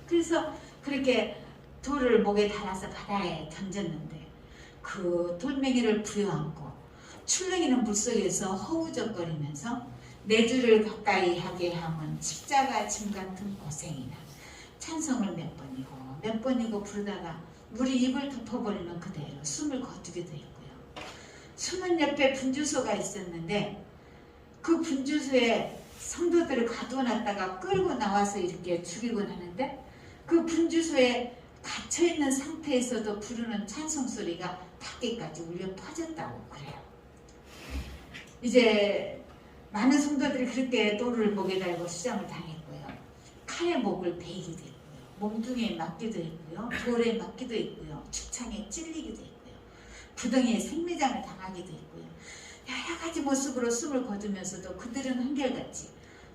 그래서 그렇게 돌을 목에 달아서 바다에 던졌는데 그 돌멩이를 부여안고 출렁이는 물속에서 허우적거리면서 내주를 가까이 하게 하면 십자가 짐 같은 고생이나 찬송을 몇 번이고 부르다가 물이 입을 덮어버리면 그대로 숨을 거두게 돼 있고요. 숨은 옆에 분주소가 있었는데 그 분주소에 성도들을 가두어놨다가 끌고 나와서 이렇게 죽이곤 하는데 그 분주소에 갇혀있는 상태에서도 부르는 찬송 소리가 밖에까지 울려 퍼졌다고 그래요. 이제 많은 성도들이 그렇게 돌을 목에 달고 수장을 당했고요. 칼에 목을 베이기도 했고요. 몸뚱이에 맞기도 했고요. 돌에 맞기도 했고요. 축창에 찔리기도 했고요. 부덩이에 생매장을 당하기도 했고요. 여러 가지 모습으로 숨을 거두면서도 그들은 한결같이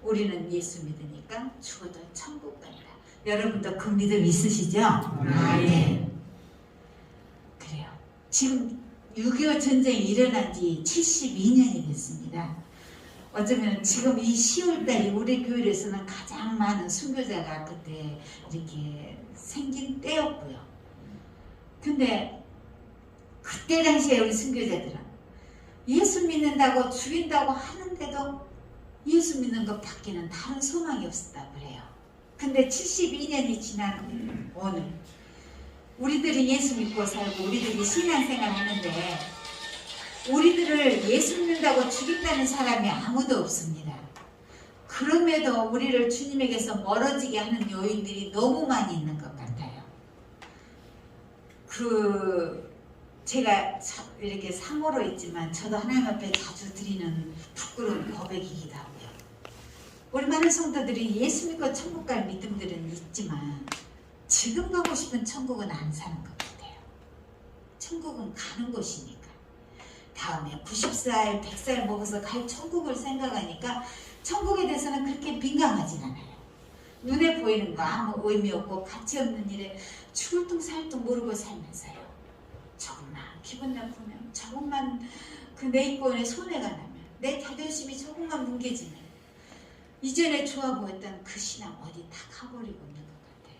우리는 예수 믿으니까 죽어도 천국 간다. 여러분도 그 믿음 있으시죠? 네. 그래요. 지금 6.25 전쟁이 일어난 지 72년이 됐습니다. 어쩌면 지금 이 10월달이 우리 교회에서는 가장 많은 순교자가 그때 이렇게 생긴 때였고요. 근데 그때 당시에 우리 순교자들은 예수 믿는다고 죽인다고 하는데도 예수 믿는 것 밖에는 다른 소망이 없었다 그래요. 근데 72년이 지난 오늘 우리들이 예수 믿고 살고 우리들이 신앙생활 하는데 우리들을 예수 믿는다고 죽인다는 사람이 아무도 없습니다. 그럼에도 우리를 주님에게서 멀어지게 하는 요인들이 너무 많이 있는 것 같아요. 제가 이렇게 상호로 있지만 저도 하나님 앞에 자주 드리는 부끄러운 고백이기도 하고요. 우리 많은 성도들이 예수 믿고 천국 갈 믿음들은 있지만 지금 가고 싶은 천국은 안 사는 것 같아요. 천국은 가는 곳이니까. 다음에 90살, 100살 먹어서 갈 천국을 생각하니까 천국에 대해서는 그렇게 민감하진 않아요. 눈에 보이는 거 아무 의미 없고 가치 없는 일에 추울뚱살뚱 모르고 살면서요. 조금만 기분 나쁘면, 조금만 그 내 인권에 손해가 나면, 내 자존심이 조금만 뭉개지면 이전에 좋아 보였던 그 신앙 어디 다 가버리고 있는 것 같아요.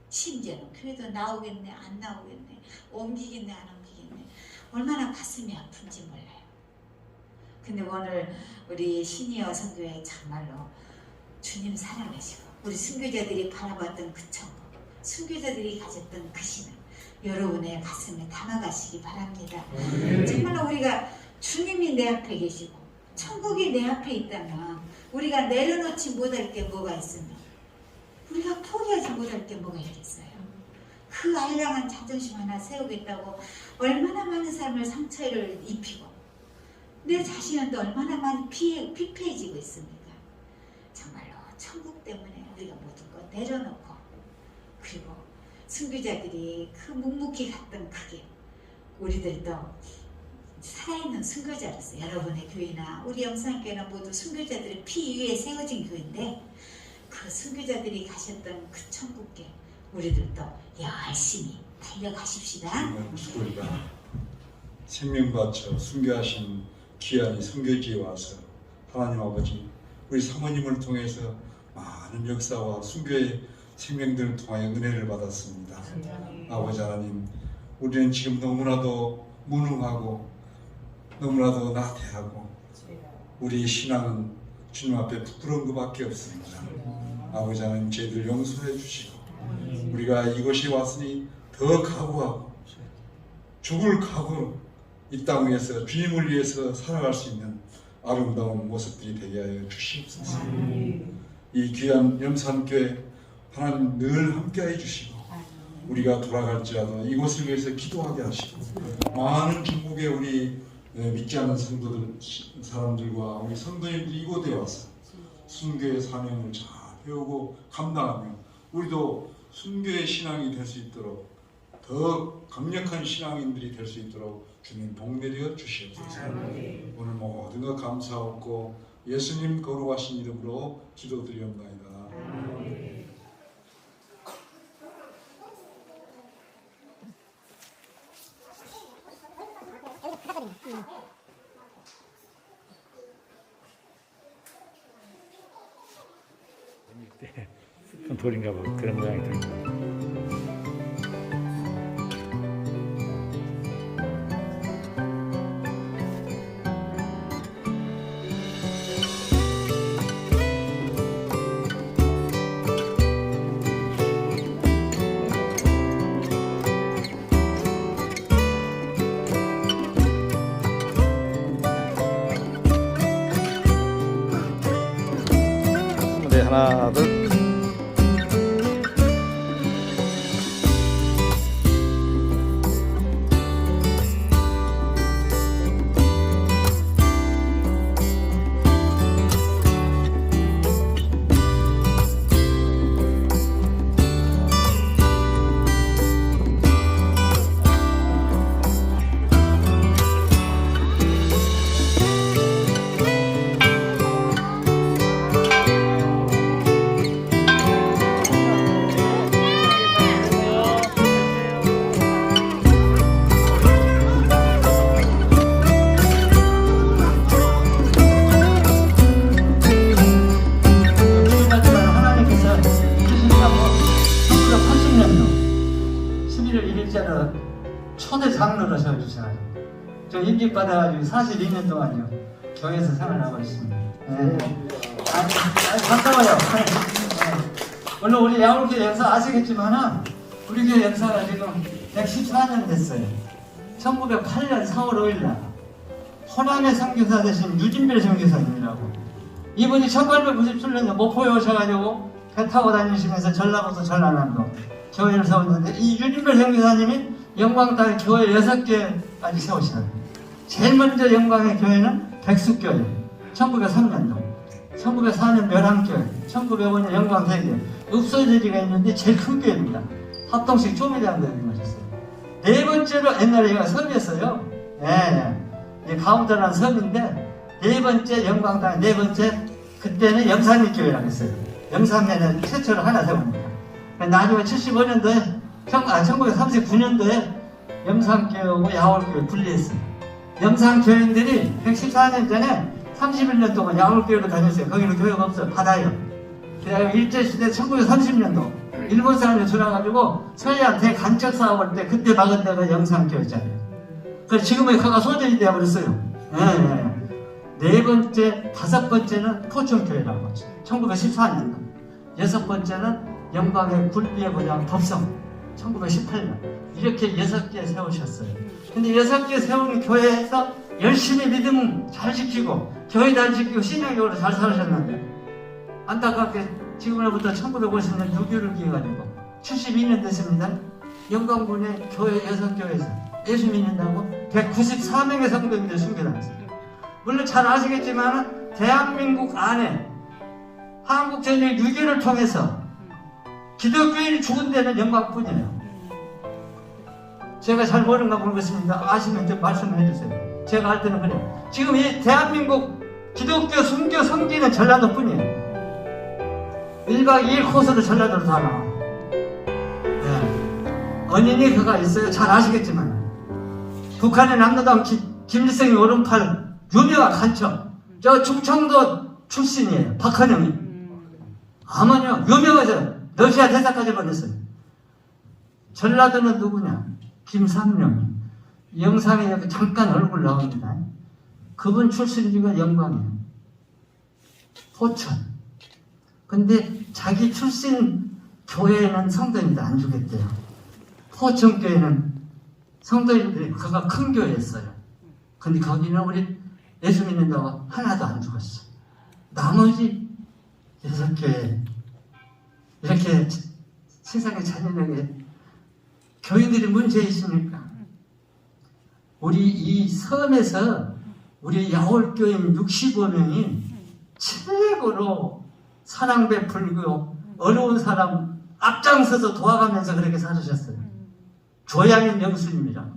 심지어는 교회도 나오겠네, 안 나오겠네, 옮기겠네, 안 옮기겠네. 얼마나 가슴이 아픈지 몰라요. 근데 오늘 우리 시니어 선교회 정말로 주님 사랑하시고 우리 순교자들이 바라봤던 그 천국, 순교자들이 가졌던 그 신앙 여러분의 가슴에 담아가시기 바랍니다. 정말로 우리가 주님이 내 앞에 계시고 천국이 내 앞에 있다면 우리가 내려놓지 못할 게 뭐가 있으면 우리가 포기하지 못할 게 뭐가 있겠어요. 그 알량한 자존심 하나 세우겠다고 얼마나 많은 삶을 상처를 입히고 내 자신은 또 얼마나 많이 피폐해지고 있습니까. 정말로 천국 때문에 우리가 모든 것 내려놓고 그리고 순교자들이 그 묵묵히 갔던 그게 우리들도 살아있는 순교자로서 여러분의 교회나 우리 영상교회나 모두 순교자들의 피 위에 세워진 교회인데 그 순교자들이 가셨던 그 천국에 우리들도 열심히 달려가십시다. 우리가 생명 바쳐 순교하신 귀한 순교지에 와서 하나님 아버지 우리 사모님을 통해서 많은 역사와 순교의 생명들을 통하여 은혜를 받았습니다. 아버지 하나님 우리는 지금 너무나도 무능하고 너무나도 나태하고 우리 신앙은 주님 앞에 부끄러운 것밖에 없습니다. 아버지 하나님 저희들 용서해 주시고 우리가 이곳에 왔으니 더 각오하고 죽을 각오로 이 땅 위에서 주님을 위해서 살아갈 수 있는 아름다운 모습들이 되게 하여 주시옵소서. 이 귀한 염산교회 하나님 늘 함께해 주시고 우리가 돌아갈지라도 이곳을 위해서 기도하게 하시고 많은 중국의 우리 믿지 않는 성도들 사람들과 우리 성도님들이 이곳에 와서 순교의 사명을 잘 배우고 감당하며 우리도 순교의 신앙이 될 수 있도록 더 강력한 신앙인들이 될 수 있도록 주님 복 내려 주시옵소서. 오늘 모든 것 감사하고 예수님 거룩하신 이름으로 기도드리옵나이다. 돌인가 봐. 그런 모양이 들고. 네, 하나, 둘. 11월 1일자로 초대 장로로 세워주셔가지고 저 임기 받아가지고 42년 동안요 교회에서 생활하고 있습니다. 반가워요. 물론 우리 야울교회 역사 아시겠지만은 우리 교회 역사가 지금 114년 됐어요. 1908년 4월 5일날 호남의 선교사 되신 유진별 선교사님이라고, 이분이 1897년에 목포에 오셔가지고 배 타고 다니시면서 전라북도 전라남도 교회를 세웠는데, 이 유진별 선교사님이 영광땅에 교회 6개까지 세우시거든요. 제일 먼저 영광의 교회는 백숙교회 1903년도, 1904년 멸항교회, 1905년 영광대교회, 읍소제리가 있는데 제일 큰 교회입니다. 합동식 조미대왕대님이 오셨어요. 네 번째로 옛날에 얘가 섬이었어요. 가운데라는 섬인데 네 번째 영광당, 네 번째 그때는 영산리교회라고 했어요. 영산면에 최초로 하나 세웁니다. 나중에 75년도에 1939년도에 영산교회하고 야월교회 분리했어요. 영산교인들이 114년 전에 31년 동안 야월교회로 다녔어요. 거기는 교회가 없어요. 바다요. 그래서 일제시대 1930년도 일본 사람이 들어와가지고 서해안 대간척 사업할 때 그때 막은 데가 영산교회잖아요. 그래서 지금은 그가 소전이 되어버렸어요. 네 번째, 다섯 번째는 포천교회라고 하죠. 1914년도. 여섯 번째는 영광의 굴비의 고장 법성 1918년. 이렇게 6개 세우셨어요. 근데 6개 세운 교회에서 열심히 믿음 잘 지키고 교회 잘 지키고 신앙적으로 잘 살으셨는데, 안타깝게 지금으로부터 1950년 6.25를 기해가지고 72년 됐습니다. 영광군의 교회 6교회에서 예수 믿는다고 194명의 성도님들 순교당했어요. 물론 잘 아시겠지만 대한민국 안에 한국전쟁 6.25를 통해서 기독교인이 죽은 데는 영광뿐이에요. 제가 잘 모르는가 모르겠습니다. 아시면 좀 말씀을 해주세요. 제가 할 때는 그래요. 지금 이 대한민국 기독교 순교 성지는 전라도 뿐이에요. 1박 2일 코스로 전라도로 다 나와요. 원인이 그가 있어요. 잘 아시겠지만 북한의 남로당 김일성이 오른팔 유명한 간첩, 저 충청도 출신이에요. 박헌영이. 아마요 유명하죠. 러시아 대사까지 보냈어요. 전라도는 누구냐? 김삼룡이. 영상에 여기 잠깐 얼굴 나옵니다. 그분 출신지가 영광이에요. 포천. 근데 자기 출신 교회에는 성도님들 안 주겠대요. 포천교회는 성도님들이 그가 큰 교회였어요. 근데 거기는 우리 예수 믿는다고 하나도 안 죽었어. 나머지 6교회 이렇게 세상에 잔인하게 교인들이 문제 있으니까 우리 이 섬에서 우리 야월교인 65명이 최고로 사랑 베풀고 어려운 사람 앞장서서 도와가면서 그렇게 살으셨어요. 조양인 영수님이라고.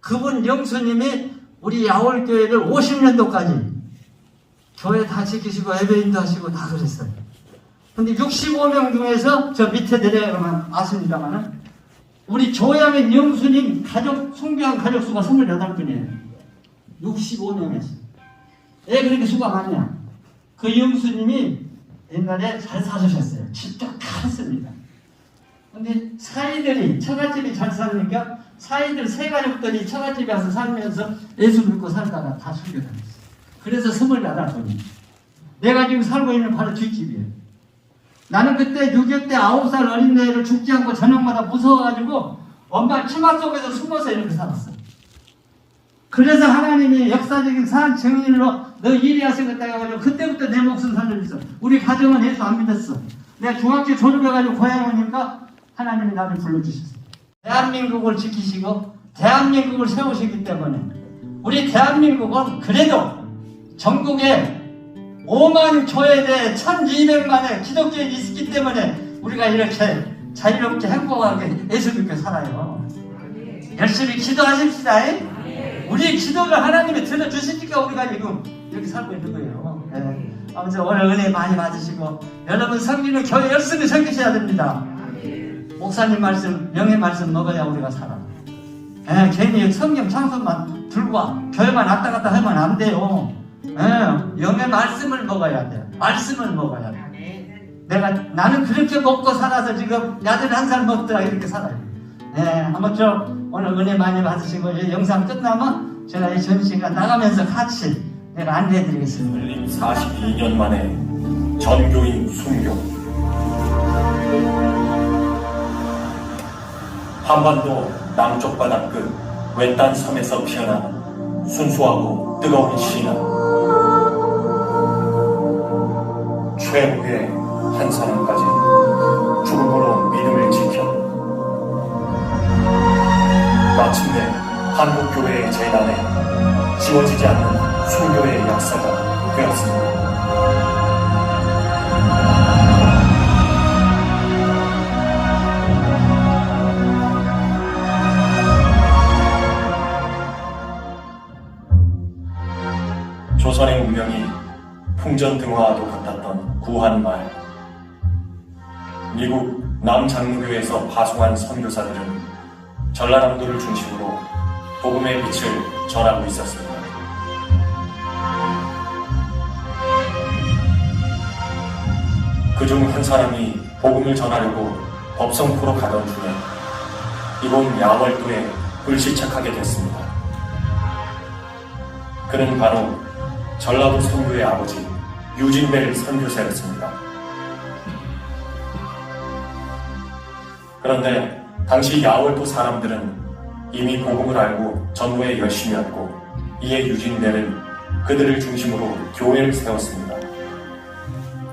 그분 영수님이 우리 야월교회를 50년도까지 교회 다 지키시고 예배인도 하시고 다 그랬어요. 근데 65명 중에서 저 밑에 내려가면 아십니다만은 우리 조양인 영수님 가족, 순교한 가족 수가 28분이에요. 65명에서. 왜 그렇게 수가 많냐? 그 영수님이 옛날에 잘 사주셨어요. 진짜 컸습니다. 근데 사이들이, 처갓집이 잘 사니까 사이들 세 가족들이 처갓집에 와서 살면서 예수 믿고 살다가 다 순교당했어요. 그래서 28분이. 내가 지금 살고 있는 바로 뒷집이에요. 나는 그때 6.25 때 9살 어린 애를 죽지 않고 저녁마다 무서워가지고 엄마 치마 속에서 숨어서 이렇게 살았어요. 그래서 하나님이 역사적인 산 정인으로 너 일이 하시겠다 해가지고 그때부터 내 목숨 살려줬어. 우리 가정은 예수 안 믿었어. 내가 중학교 졸업해가지고 고향 오니까 하나님이 나를 불러주셨어요. 대한민국을 지키시고 대한민국을 세우시기 때문에 우리 대한민국은 그래도 전국에 5만 교회대 1200만의 기독교인이 있기 때문에 우리가 이렇게 자유롭게 행복하게 예수 믿고 살아요. 열심히 기도하십시다. 우리 기도를 하나님이 들어주시니까 우리가 지금 이렇게 살고 있는 거예요. 아무튼 오늘 은혜 많이 받으시고 여러분 섬기는 교회 열심히 섬기셔야 됩니다. 목사님 말씀, 명예 말씀 먹어야 우리가 살아. 괜히 성경 창설만 들고 와 교회만 왔다 갔다 하면 안 돼요. 영의 말씀을 먹어야 돼요. 말씀을 먹어야 돼요. 나는 그렇게 먹고 살아서 지금 야들 한 살 먹더라 이렇게 살아요. 아무쪼록 오늘 은혜 많이 받으시고 이 영상 끝나면 제가 이 전시가 나가면서 같이 내가 안내해드리겠습니다. 42년 만에 전교인 순교. 한반도 남쪽 바다 끝 외딴 섬에서 피어난 순수하고 뜨거운 신앙. 최후의 한 사람까지 죽음으로 믿음을 지켜 마침내 한국교회의 재단에 지워지지 않는 순교의 역사가 되었습니다. 조선의 운명이 풍전등화와도 같았던 구한말. 미국 남장로교에서 파송한 선교사들은 전라남도를 중심으로 복음의 빛을 전하고 있었습니다. 그중 한 사람이 복음을 전하려고 법성포로 가던 중에 이곳 야월도에 불시착하게 됐습니다. 그는 바로 전라도 선교의 아버지 유진벨 선교사였습니다. 그런데 당시 야월도 사람들은 이미 복음을 알고 전도에 열심이었고 이에 유진벨은 그들을 중심으로 교회를 세웠습니다.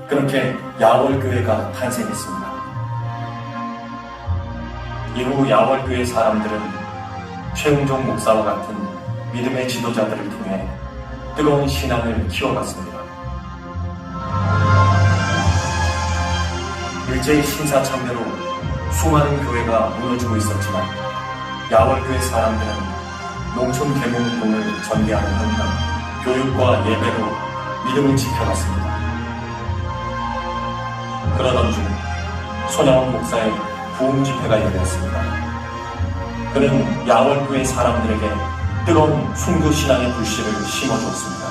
그렇게 야월교회가 탄생했습니다. 이후 야월교회 사람들은 최웅종 목사와 같은 믿음의 지도자들을 통해 뜨거운 신앙을 키워갔습니다. 일제의 신사참배로 수많은 교회가 무너지고 있었지만 야월교회 사람들은 농촌 계몽운동을 전개하는 한편 교육과 예배로 믿음을 지켜갔습니다. 그러던 중 손양원 목사의 부흥 집회가 열렸습니다. 그는 야월교회 사람들에게 뜨거운 순교 신앙의 불씨를 심어주었습니다.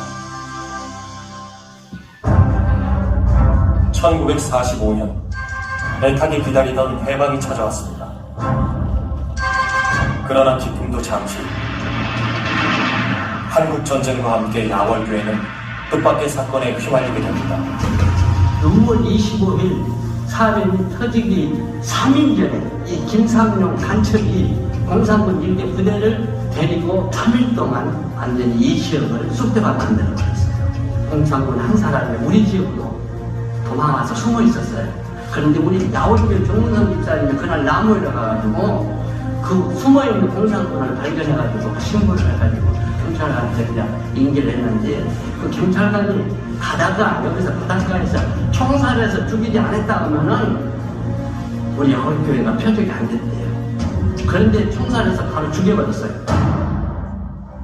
1945년 애타게 기다리던 해방이 찾아왔습니다. 그러나 기쁨도 잠시. 한국전쟁과 함께 야월교회는 뜻밖의 사건에 휘말리게 됩니다. 6월 25일 사변이 터지기 3일 전에 이 김상용 간첩이 공산군 일개 부대를 데리고 3일 동안 완전히 이 지역을 쑥대밭 만들어버렸어요. 공산군 한 사람이 우리 지역으로 도망와서 숨어 있었어요. 그런데 우리 야월교회 정문선 집사님이 그날 나무에 가가지고 그 숨어있는 공산군을 발견해가지고 신고를 해가지고 경찰관한테 그냥 인계를 했는데 그 경찰관이 가다가 여기서 바닷가에서 총살해서 죽이지 않았다 하면은 우리 야월교회가 표적이 안 됐대요. 그런데 총살해서 바로 죽여버렸어요.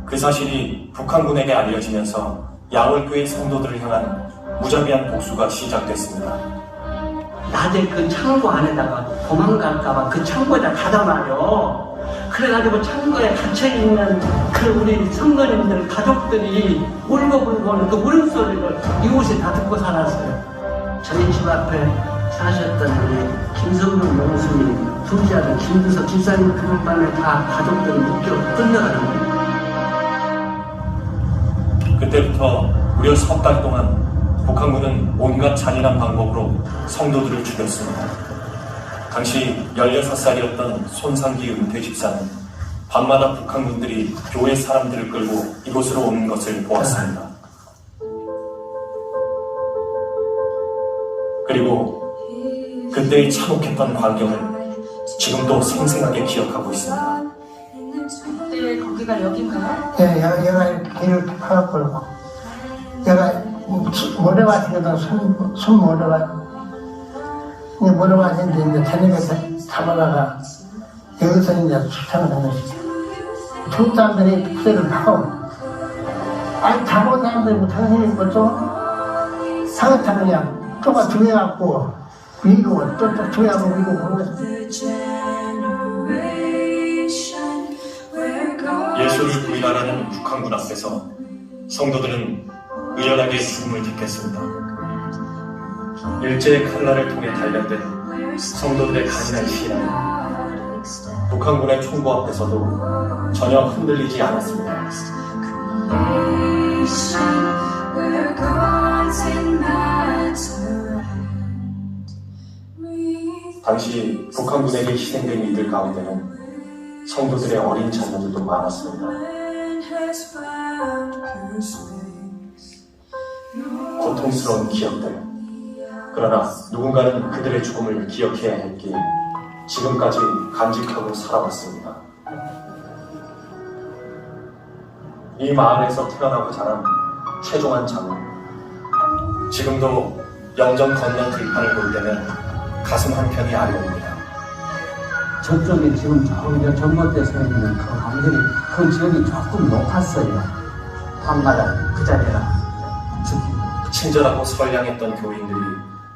그 사실이 북한군에게 알려지면서 야월교회 성도들을 향한 무자비한 복수가 시작됐습니다. 낮에 그 창고 안에다가 도망갈까봐 그 창고에다 닫아놔요. 그래가지고 창고에 갇혀있는 그 우리 성도님들 가족들이 울고불고는 그 울음소리를 이웃이 다 듣고 살았어요. 저희 집 앞에 사셨던 우리 김성근 목수님, 둘째 아들 김두석 집사님 그런 밤에 다 가족들이 묶여 끌려가는 거예요. 그때부터 무려 석 달 동안 북한군은 온갖 잔인한 방법으로 성도들을 죽였습니다. 당시 16살이었던 손상기 은퇴 집사는 밤마다 북한군들이 교회 사람들을 끌고 이곳으로 오는 것을 보았습니다. 그리고 그때의 참혹했던 광경을 지금도 생생하게 기억하고 있습니다. 그때 거기가 여긴가요? 예, 얘가 길을 파갖고 얘가 모래 같은 것도 손 모래가 모래 같은데 이제 저녁에 잡아다가 여기서 이제 수탕을 하는 것이죠. 중국 사람들이 부대를 파고 아니 잡아온 사람들이 뭐 당신이 뭐죠? 상처 그냥 쪼가 중해갖고 위로 또 중해하고 위로 그런 거죠. 예수를 부인하라는 북한군 앞에서 성도들은 의연하게 죽음을 택했습니다. 일제의 칼날을 통해 단련된 성도들의 간인한 신앙은 북한군의 총구 앞에서도 전혀 흔들리지 않았습니다. 당시 북한군에게 희생된 이들 가운데는 성도들의 어린 자녀들도 많았습니다. 고통스러운 기억들. 그러나 누군가는 그들의 죽음을 기억해야 했기에 지금까지 간직하고 살아왔습니다. 이 마을에서 태어나고 자란 최종환 장로. 지금도 영정 건너 들판을 볼 때는 가슴 한편이 아려옵니다. 저쪽에 지금 저기 전봇대 서 있는 그 강들이 그 지역이 조금 높았어요. 밤마다 그 자리가. 친절하고 선량했던 교인들이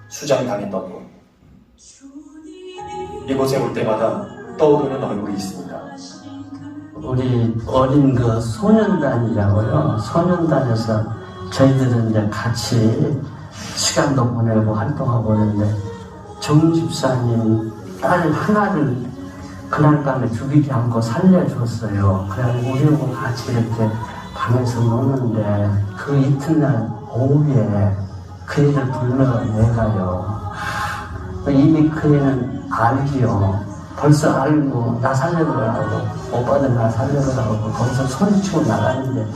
수장당했던 곳. 이곳에 올 때마다 떠오르는 얼굴이 있습니다. 우리 어린 그 소년단이라고요. 소년단에서 저희들은 이제 같이 시간도 보내고 활동하고 있는데 정 집사님 딸 하나를 그날 밤에 죽이지 않고 살려줬어요. 그래서 우리하고 같이 이렇게 방에서 노는데 그 이튿날 오후에 그 애를 불러내가요. 이미 그 애는 알지요. 벌써 알고 나 살려달라고 오빠들 나 살려달라고 거기서 소리치고 나가는데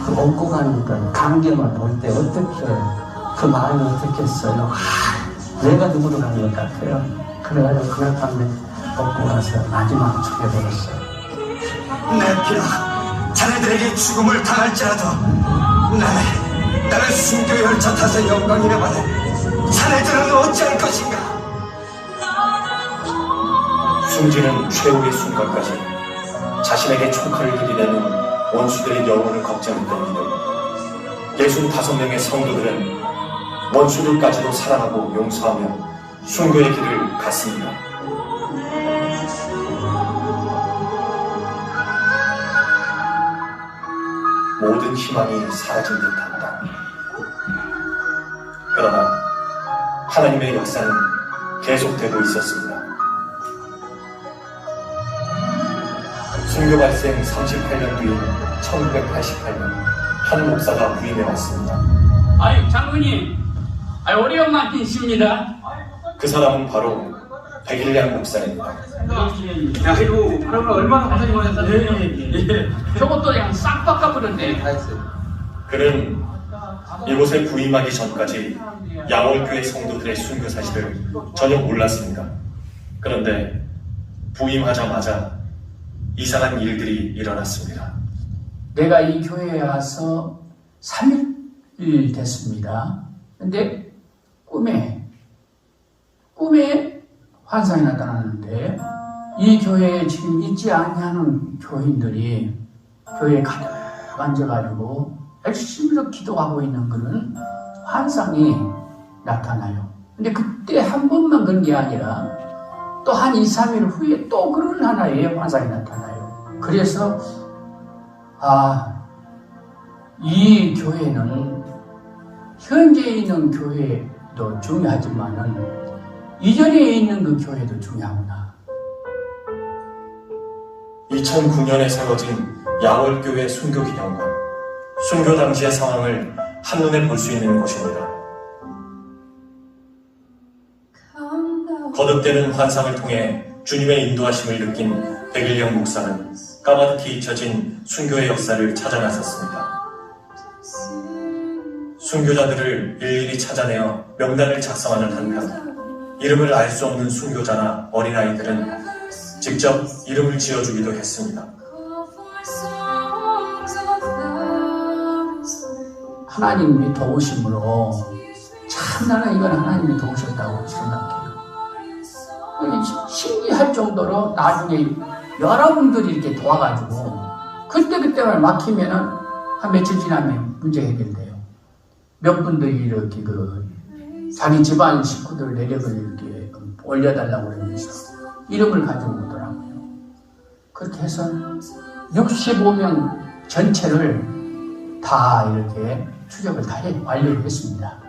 그 업고 가니까 강경을 볼 때 어떻게 그 마음이 어떻겠어요. 내가 누구로 간 것 같아요. 그래가지고 그날 밤에 업고 가서 마지막 죽여버렸어요. 내 피로 자네들에게 죽음을 당할지라도 나는 순교 열차 타서 영광이라 받아 자네들은 어찌할 것인가. 숨지는 최후의 순간까지 자신에게 총칼을 들이대는 원수들의 영혼을 걱정했던 이들. 65명의 성도들은 원수들까지도 사랑하고 용서하며 순교의 길을 갔습니다. 모든 희망이 사라진 듯합니다. 그러나 하나님의 역사는 계속되고 있었습니다. 순교 발생 38년 뒤인 1988년 한 목사가 부임해 왔습니다. 아유 장로님, 우리 엄마 계십니다. 그 사람은 바로 백일량 목사입니다. 아이고 할아버지 얼마나 고생이 많았어요. 저것도 그냥 싹 바꿔버렸네. 그는 이곳에 부임하기 전까지 양월교회 성도들의 순교 사실을 전혀 몰랐습니다. 그런데 부임하자마자 이상한 일들이 일어났습니다. 내가 이 교회에 와서 3일 됐습니다. 근데 꿈에 환상이 나타나는데 이 교회에 지금 있지 아니하는 교인들이 교회에 가득 앉아가지고 열심히 기도하고 있는 그런 환상이 나타나요. 근데 그때 한 번만 그런 게 아니라 또 한 2, 3일 후에 또 그런 하나의 환상이 나타나요. 그래서 이 교회는 현재 있는 교회도 중요하지만은 이전에 있는 그 교회도 중요하구나. 2009년에 세워진 양월교회 순교기념관. 순교 당시의 상황을 한눈에 볼 수 있는 곳입니다. 거듭되는 환상을 통해 주님의 인도하심을 느낀 백일영 목사는 까마득히 잊혀진 순교의 역사를 찾아 나섰습니다. 순교자들을 일일이 찾아내어 명단을 작성하는 한편 이름을 알 수 없는 순교자나 어린아이들은 직접 이름을 지어주기도 했습니다. 하나님이 도우심으로 참 나는 이건 하나님이 도우셨다고 생각해요. 신기할 정도로 나중에 여러분들이 이렇게 도와가지고 그때만 막히면은 한 며칠 지나면 문제 해결돼요. 몇 분들이 이렇게 자기 집안 식구들 내력을 이렇게 올려달라고 그러면서 이름을 가지고 오더라고요. 그렇게 해서 65명 전체를 다 이렇게 추적을 다 완료를 했습니다.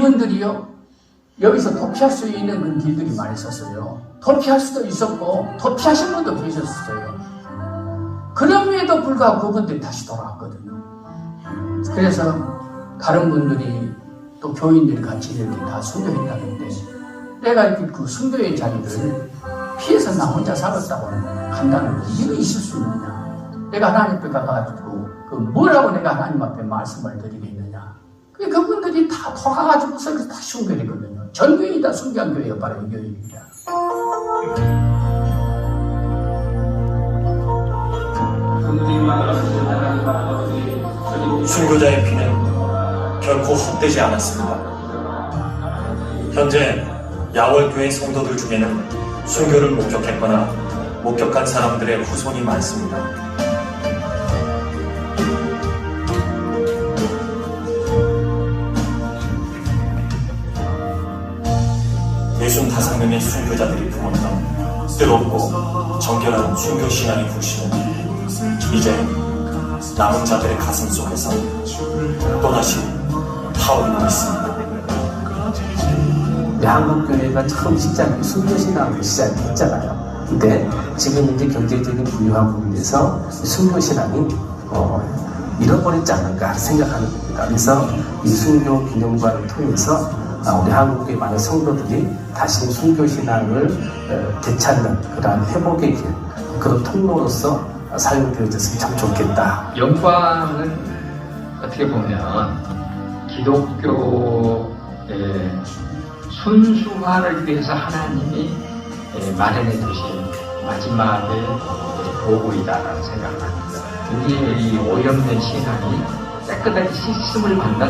그분들이요 여기서 도피할 수 있는 그런 길들이 많이 있었어요. 도피할 수도 있었고 도피하신 분도 계셨어요. 그럼에도 불구하고 그분들이 다시 돌아왔거든요. 그래서 다른 분들이 또 교인들이 같이 이렇게 다 순교했다는데 내가 이렇게 그 순교의 자리를 피해서 나 혼자 살았다고 한다는 거 이거 있을 수 있느냐? 내가 하나님 앞에 가가지고 그 뭐라고 내가 하나님 앞에 말씀을 드리겠느냐? 그분들이 다 돌아가지고서 다 순교했거든요. 전 교인이 다 순교한 교회예요. 바로 이 교회입니다. 순교자의 피는 결코 헛되지 않았습니다. 현재 야월교회 성도들 중에는 순교를 목격했거나 목격한 사람들의 후손이 많습니다. 예순 5명의 순교자들이 품었던 뜨겁고 정결한 순교 신앙의 불씨는 이제 남은 자들의 가슴 속에서 또다시 타오르고 있습니다. 우리 한국교회가 처음 시작이 순교신앙으로 시작했잖아요. 근데 지금 이제 경제적인 부유함으로 인해서 순교신앙이 잃어버리지 않을까 생각하는 겁니다. 그래서 이 순교 기념관을 통해서 우리 한국의 많은 성도들이 다시 순교신앙을 되찾는 그러한 회복의 길, 그런 통로로서 사용되어졌으면 참 좋겠다. 영광은 어떻게 보면 기독교의 순수화를 위해서 하나님이 마련해 두신 마지막의 보고이다라는 생각을 합니다. 우리의 이 오염된 신앙이 깨끗하게 씻음을 받는,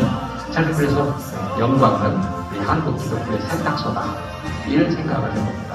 저는 그래서 영광은 우리 한국 기독교의 세탁소다, 이런 생각을 해봅니다.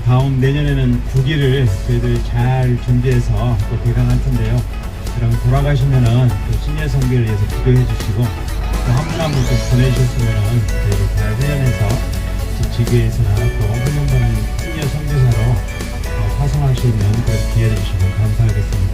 다음 내년에는 9기를 저희들이 잘 준비해서 또 개강할 텐데요. 그럼 돌아가시면은 또 시니어 선교를 위해서 기도해 주시고 또 한 분 한 분 좀 보내주셨으면은 저희들 잘 훈련해서 지교에서나 또 훈련받는 시니어 선교사로 파송할 수 있는 그런 기회를 주시면 감사하겠습니다.